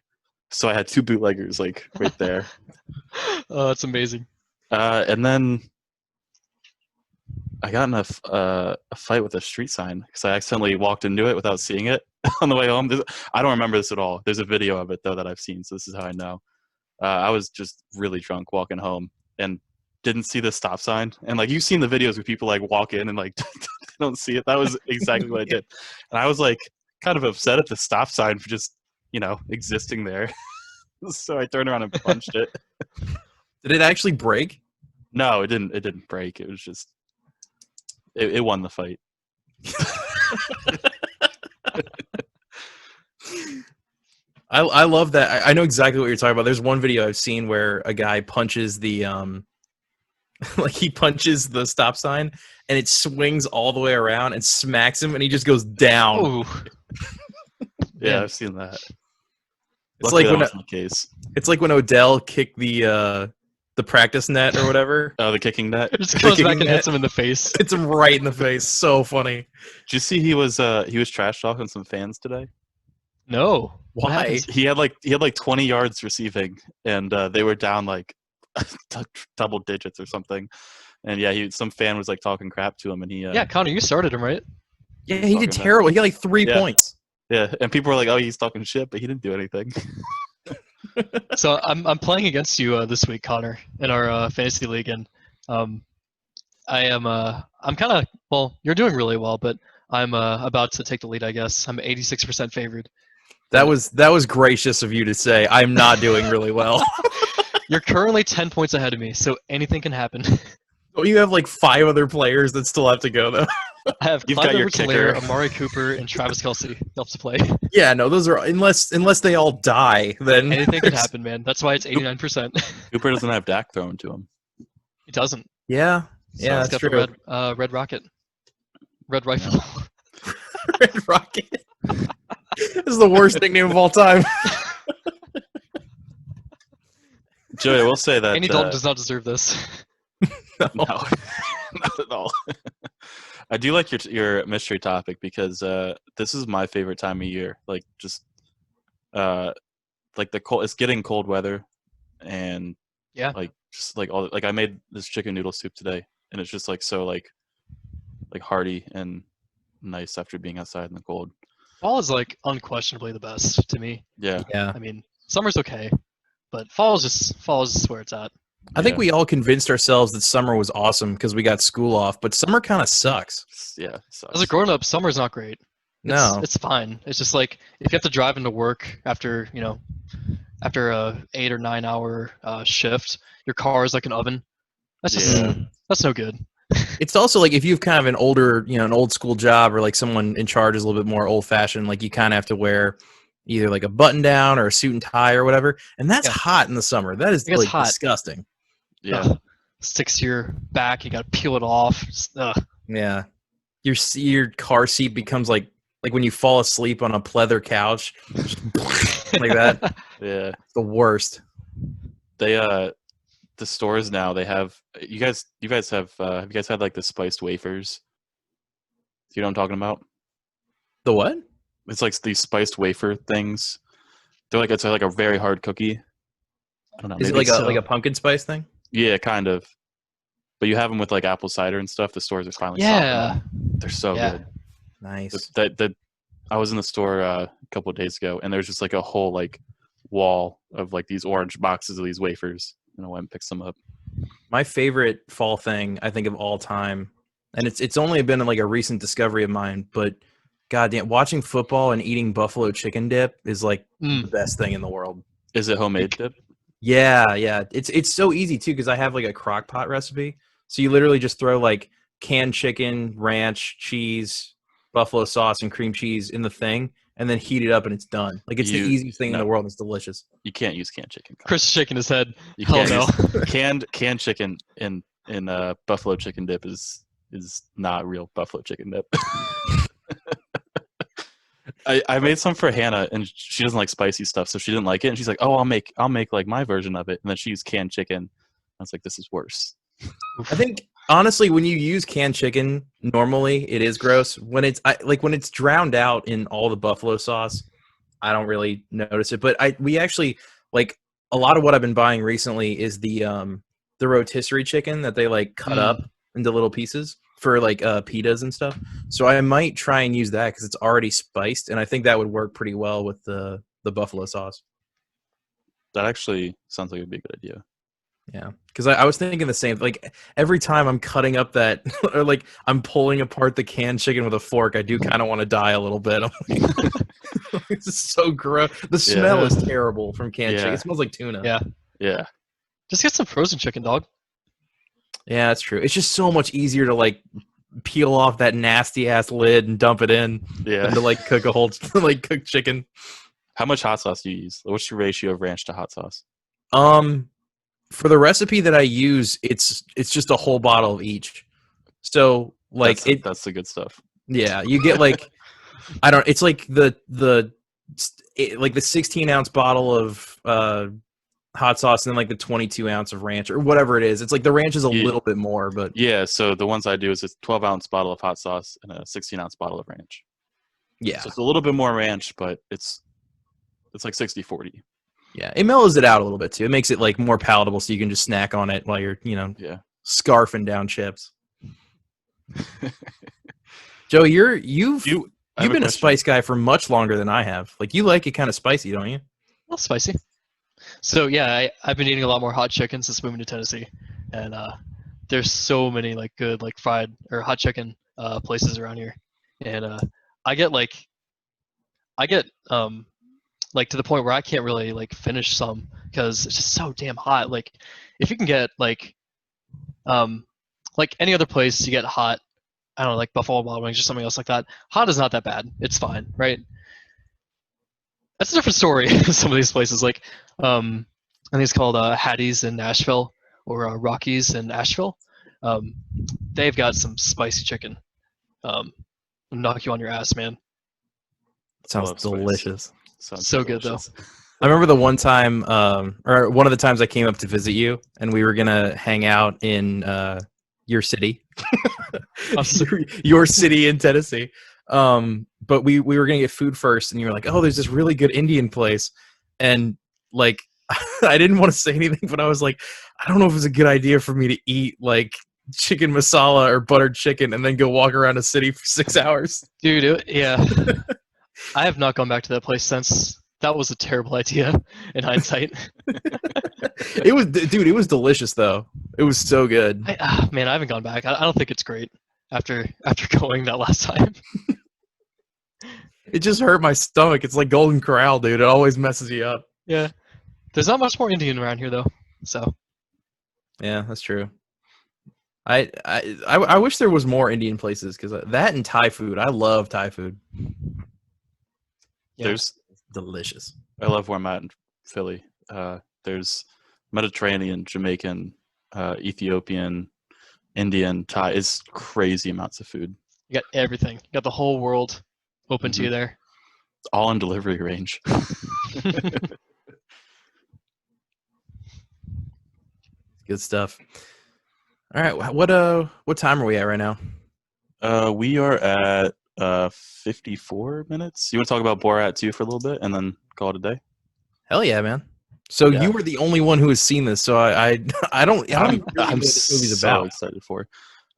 So I had two bootleggers like right there. Oh, that's amazing. And then I got in a fight with a street sign because I accidentally walked into it without seeing it on the way home. I don't remember this at all. There's a video of it though that I've seen, so this is how I know. I was just really drunk walking home and didn't see the stop sign. And like you've seen the videos where people like walk in and like don't see it. That was exactly what I did. And I was like kind of upset at the stop sign for just existing there. So I turned around and punched it. Did it actually break? No, it didn't. It didn't break. It was just it won the fight. I love that. I know exactly what you're talking about. There's one video I've seen where a guy punches the like he punches the stop sign and it swings all the way around and smacks him and he just goes down. Ooh. Yeah, I've seen that. It's Luckily, like when that wasn't the case. it's like when Odell kicked the practice net or whatever. Oh, the kicking net. It just goes Kicking back and net. hits him in the face. It's him right in the face. So funny. Did you see he was trash talking some fans today? No. What Why? happened? He had like 20 yards receiving, and they were down like double digits or something. And yeah, some fan was like talking crap to him, and he Yeah, Connor, you started him, right? Yeah, he did Talking terrible. He got like 3 Yeah. points. yeah, and people were like, "Oh, he's talking shit," but he didn't do anything. So I'm playing against you this week, Connor, in our fantasy league, and I'm kind of well. You're doing really well, but I'm about to take the lead. I guess I'm 86% favored. That was gracious of you to say. I'm not doing really well. You're currently 10 points ahead of me, so anything can happen. Well, you have like 5 other players that still have to go though. I have You've Clyde got your Edwards-Helaire, kicker. Amari Cooper, and Travis Kelce helps to play. Yeah, no, those are unless they all die, then Anything could happen, man. That's why it's 89%. Cooper doesn't have Dak thrown to him. He doesn't. Yeah, So yeah, he's that's got true. the red rocket, red rifle. Red Rocket. This is the worst nickname of all time. Joey, I will say that Andy Dalton does not deserve this. no, not at all. I do like your mystery topic because this is my favorite time of year. Like just like the cold. It's getting cold weather, and Yeah. like just like all like I made this chicken noodle soup today, and it's just like so like hearty and nice after being outside in the cold. Fall is like unquestionably the best to me. Yeah, Yeah. I mean, summer's okay, but fall is just where it's at. I think Yeah. we all convinced ourselves that summer was awesome because we got school off, but summer kind of sucks. yeah. So As a grown up, summer's not great. No. It's fine. It's just like if you have to drive into work after after a 8 or 9 hour shift, your car is like an oven. That's just Yeah. that's no good. It's also like if you've kind of an older, an old school job or like someone in charge is a little bit more old fashioned, like you kind of have to wear either like a button down or a suit and tie or whatever. And that's Yeah. hot in the summer. That is It gets like hot. disgusting. yeah. Ugh. Sticks to your back. You got to peel it off. Yeah. Your car seat becomes like when you fall asleep on a pleather couch, just like that. Yeah. It's the worst. They the stores now they have you guys have you guys had like the spiced wafers? Do you know what I'm talking about? The what? It's like these spiced wafer things. They're like it's like a very hard cookie. I don't know. Is it maybe like it's- a pumpkin spice thing? Yeah, kind of. But you have them with like apple cider and stuff. The stores are finally Yeah. stocking them. They're so Yeah. good. Nice. I was in the store a couple of days ago, and there's just like a whole like wall of like these orange boxes of these wafers, and I went and picked some up. My favorite fall thing, I think, of all time, and it's only been like a recent discovery of mine, but goddamn, watching football and eating buffalo chicken dip is like the Mm. best thing in the world. Is it homemade dip? Yeah. It's so easy too because I have like a crock pot recipe. So you literally just throw like canned chicken, ranch, cheese, buffalo sauce, and cream cheese in the thing, and then heat it up, and it's done. Like it's the easiest thing in the world. And it's delicious. You can't use canned chicken. Chris is shaking his head. You Hell can't no. use canned chicken in buffalo chicken dip is not real buffalo chicken dip. I made some for Hannah, and she doesn't like spicy stuff, so she didn't like it. And she's like, "Oh, I'll make like my version of it." And then she used canned chicken. I was like, "This is worse." I think honestly, when you use canned chicken, normally it is gross. When it's drowned out in all the buffalo sauce, I don't really notice it. But we actually like a lot of what I've been buying recently is the rotisserie chicken that they like cut up into little pieces for like pitas and stuff. So I might try and use that because it's already spiced, and I think that would work pretty well with the buffalo sauce. That actually sounds like it'd be a good idea. Yeah, because I was thinking the same. Like every time I'm cutting up that, or like I'm pulling apart the canned chicken with a fork, I do kind of want to die a little bit. I'm like, it's so gross. The smell is terrible from canned chicken. It smells like tuna. Yeah. Just get some frozen chicken, dog. Yeah, that's true. It's just so much easier to like peel off that nasty ass lid and dump it in than to like cook a whole like cook chicken. How much hot sauce do you use? What's your ratio of ranch to hot sauce? For the recipe that I use, it's just a whole bottle of each. So like that's the good stuff. Yeah, you get like it's like the 16-ounce bottle of hot sauce and then like the 22-ounce of ranch or whatever it is. It's like the ranch is a little bit more, but so the ones I do is a 12-ounce bottle of hot sauce and a 16-ounce bottle of ranch. Yeah, so it's a little bit more ranch, but it's like 60-40. Yeah, it mellows it out a little bit too. It makes it like more palatable, so you can just snack on it while you're scarfing down chips. Joe, you've been a spice guy for much longer than I have. Like you like it kind of spicy, don't you? Well, spicy. So yeah, I've been eating a lot more hot chicken since moving to Tennessee, and there's so many like good like fried or hot chicken places around here, and I get like to the point where I can't really like finish some because it's just so damn hot. Like if you can get like any other place you get hot, I don't know, like Buffalo Wild Wings or something else like that. Hot is not that bad. It's fine, right? That's a different story. Some of these places, like I think it's called Hattie's in Nashville or Rockies in Asheville. They've got some spicy chicken. Knock you on your ass, man. Sounds delicious. Sounds so good though. I remember the one time, or one of the times I came up to visit you, and we were gonna hang out in your city, your city in Tennessee. But we were gonna get food first, and you were like, "Oh, there's this really good Indian place," and like I didn't want to say anything, but I was like, I don't know if it's a good idea for me to eat like chicken masala or buttered chicken and then go walk around a city for 6 hours. Dude, yeah. I have not gone back to that place since. That was a terrible idea in hindsight. It was delicious though. It was so good. Man, I haven't gone back. I don't think it's great after going that last time. It just hurt my stomach. It's like Golden Corral, dude. It always messes you up. Yeah. There's not much more Indian around here though. So. Yeah, that's true. I wish there was more Indian places because that and Thai food. I love Thai food. Yeah. There's delicious. I love where I'm at in Philly. There's Mediterranean, Jamaican, Ethiopian, Indian, Thai. It's crazy amounts of food. You got everything. You got the whole world open to you there. All in delivery range. Good stuff. All right, what time are we at right now? We are at 54 minutes. You want to talk about Borat 2 for a little bit and then call it a day? Hell yeah, man. So you were the only one who has seen this, so I don't even know what this movie's about. So excited for.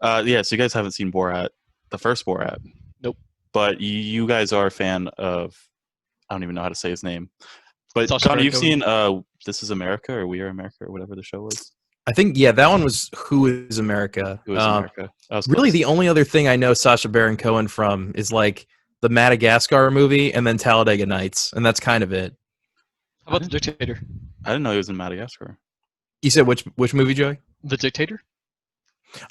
So you guys haven't seen Borat, the first Borat. Nope. But you guys are a fan of, I don't even know how to say his name. But Connor, you've seen This Is America or We Are America or whatever the show was. I think that one was Who Is America. Who Is America? Really, the only other thing I know Sacha Baron Cohen from is like the Madagascar movie, and then Talladega Nights, and that's kind of it. How about The Dictator? I didn't know he was in Madagascar. You said which movie, Joey? The Dictator?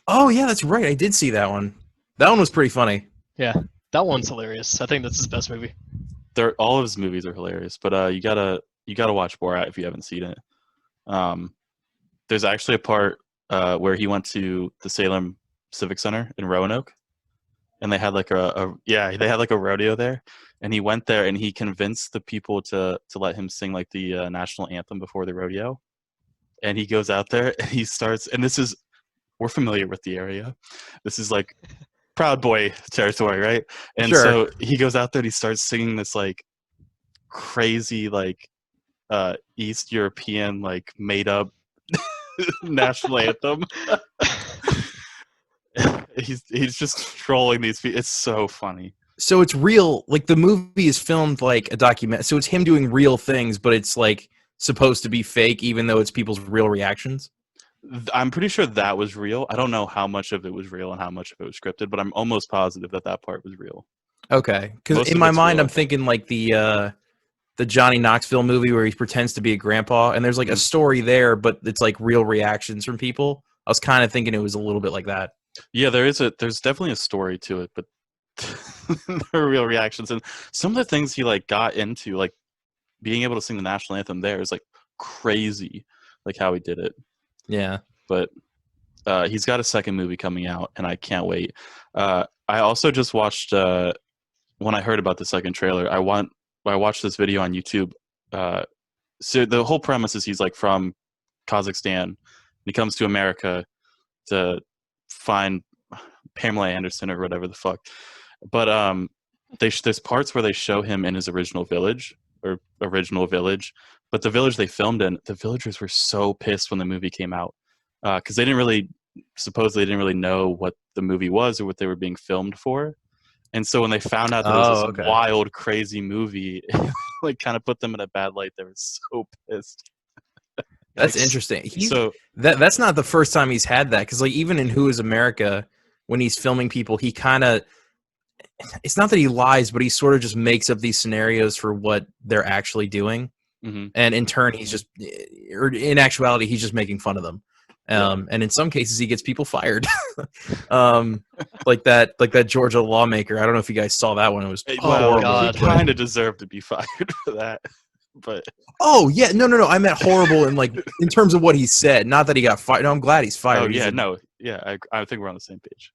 Oh yeah, that's right. I did see that one. That one was pretty funny. Yeah, that one's hilarious. I think that's his best movie. All of his movies are hilarious, but you gotta watch Borat if you haven't seen it. There's actually a part where he went to the Salem Civic Center in Roanoke, and they had like they had like a rodeo there, and he went there and he convinced the people to let him sing like the national anthem before the rodeo, and he goes out there and he starts, and we're familiar with the area, this is like Proud Boy territory, right? And Sure. So he goes out there and he starts singing this like crazy like East European like made up national anthem. he's just trolling these people. It's so funny. So it's real. Like the movie is filmed like a document. So it's him doing real things, but it's like supposed to be fake, even though it's people's real reactions. I'm pretty sure that was real. I don't know how much of it was real and how much of it was scripted, but I'm almost positive that part was real. Okay, because in my mind, I'm thinking like the Johnny Knoxville movie where he pretends to be a grandpa, and there's like a story there, but it's like real reactions from people. I was kind of thinking it was a little bit like that. Yeah, there's definitely a story to it, but there are real reactions, and some of the things he like got into, like being able to sing the national anthem there, is like crazy, like how he did it. Yeah, but he's got a second movie coming out, and I can't wait. I also just watched when I heard about the second trailer. I watched this video on YouTube. So the whole premise is he's like from Kazakhstan. He comes to America to find Pamela Anderson or whatever the fuck. But there's parts where they show him in his original village, but the village they filmed in, the villagers were so pissed when the movie came out because they supposedly didn't really know what the movie was or what they were being filmed for. And so when they found out that it was this wild, crazy movie, like kind of put them in a bad light. They were so pissed. That's interesting. That's not the first time he's had that, because like even in Who Is America, when he's filming people, he kind of, it's not that he lies, but he sort of just makes up these scenarios for what they're actually doing. Mm-hmm. And in turn, or in actuality, he's just making fun of them. And in some cases, he gets people fired. like that Georgia lawmaker. I don't know if you guys saw that one. It was horrible. He kind of deserved to be fired for that. But yeah, no. I meant horrible in like in terms of what he said. Not that he got fired. No, I'm glad he's fired. I think we're on the same page.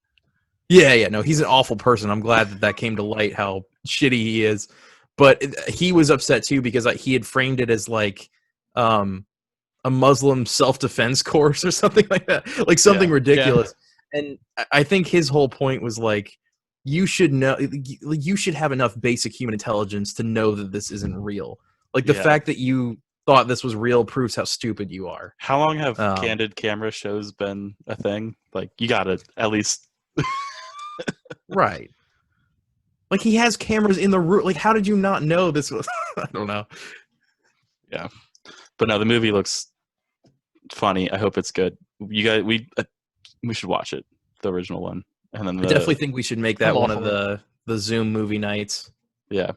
Yeah, no, he's an awful person. I'm glad that came to light how shitty he is. But he was upset too because he had framed it as like a Muslim self-defense course or something like that, like something ridiculous. Yeah. And I think his whole point was like, you should know, you should have enough basic human intelligence to know that this isn't real. Like the fact that you thought this was real proves how stupid you are. How long have candid camera shows been a thing? Like you gotta at least right. Like he has cameras in the room. Like how did you not know this was? I don't know. Yeah, but no, the movie looks funny. I hope it's good. You guys, we should watch it, the original one, and then I definitely think we should make that one of the Zoom movie nights. Yeah,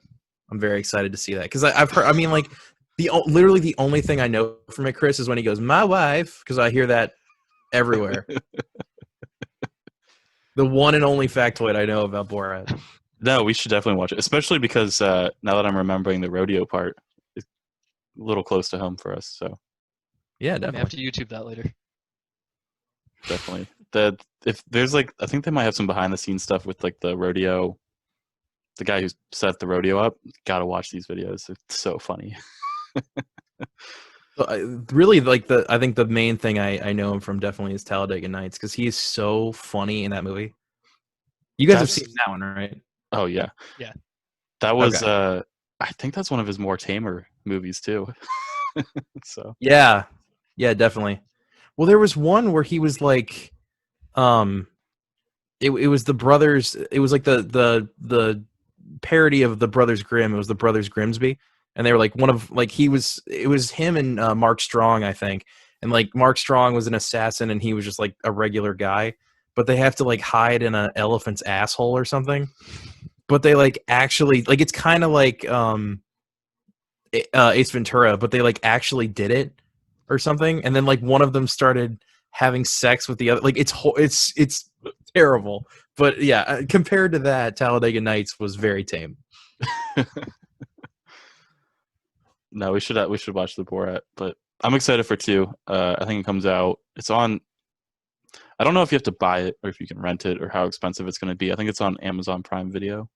I'm very excited to see that because I've heard. I mean, like literally the only thing I know from it, Chris, is when he goes, "My wife," because I hear that everywhere. The one and only factoid I know about Borat. No, we should definitely watch it, especially because now that I'm remembering the rodeo part, it's a little close to home for us. So, yeah, definitely. I have to YouTube that later. Definitely. If there's like, I think they might have some behind the scenes stuff with like the rodeo. The guy who set the rodeo up. Gotta watch these videos. It's so funny. Really, like I think the main thing I know him from definitely is Talladega Nights because he is so funny in that movie. You guys have seen that one, right? Oh yeah, yeah. That was I think that's one of his more tamer movies too. So yeah, definitely. Well, there was one where he was like, it was the brothers. It was like the parody of the Brothers Grimm. It was the Brothers Grimsby. And they were like it was him and Mark Strong, I think. And like Mark Strong was an assassin and he was just like a regular guy, but they have to like hide in an elephant's asshole or something. but they like actually like it's kind of like Ace Ventura, but they like actually did it or something, and then like one of them started having sex with the other. Like it's terrible. But yeah, compared to that, Talladega Nights was very tame. No, we should watch the Borat, but I'm excited for 2. I think it comes out. It's on. I don't know if you have to buy it or if you can rent it or how expensive it's going to be. I think it's on Amazon Prime Video.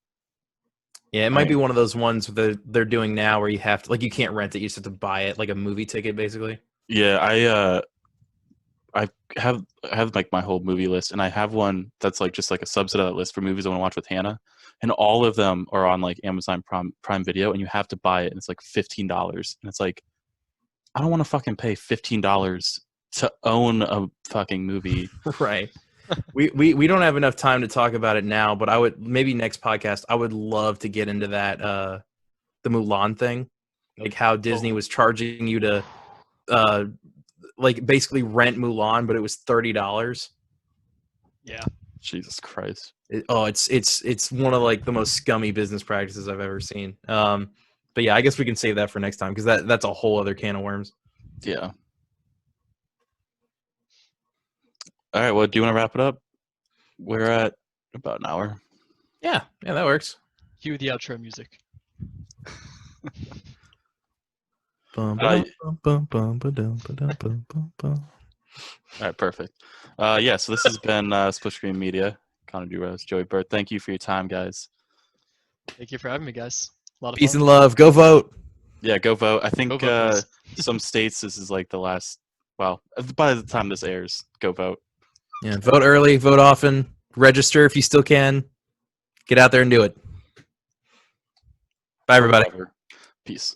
Yeah, it might be one of those ones that they're doing now where you have to, like, you can't rent it, you just have to buy it, like a movie ticket, basically. Yeah, I have like my whole movie list, and I have one that's like just like a subset of that list for movies I want to watch with Hannah, and all of them are on like Amazon Prime Video, and you have to buy it, and it's like $15, and it's like I don't want to fucking pay $15 to own a fucking movie. Right. We don't have enough time to talk about it now, but I would maybe next podcast I would love to get into that the Mulan thing, like how Disney was charging you to like basically rent Mulan, but it was $30. Yeah. Jesus Christ. It's one of like the most scummy business practices I've ever seen. But yeah, I guess we can save that for next time because that's a whole other can of worms. Yeah. All right. Well, do you want to wrap it up? We're at about an hour. Yeah, that works. Cue the outro music. All right, perfect. Yeah, so this has been Split Screen Media. Connor Duros, Joey Burt. Thank you for your time, guys. Thank you for having me, guys. A lot of peace fun. and love. Go vote. Yeah, go vote. I think vote, some states this is like the last. Well, by the time this airs, go vote. Yeah, vote early, vote often, register if you still can. Get out there and do it. Bye, everybody. Peace.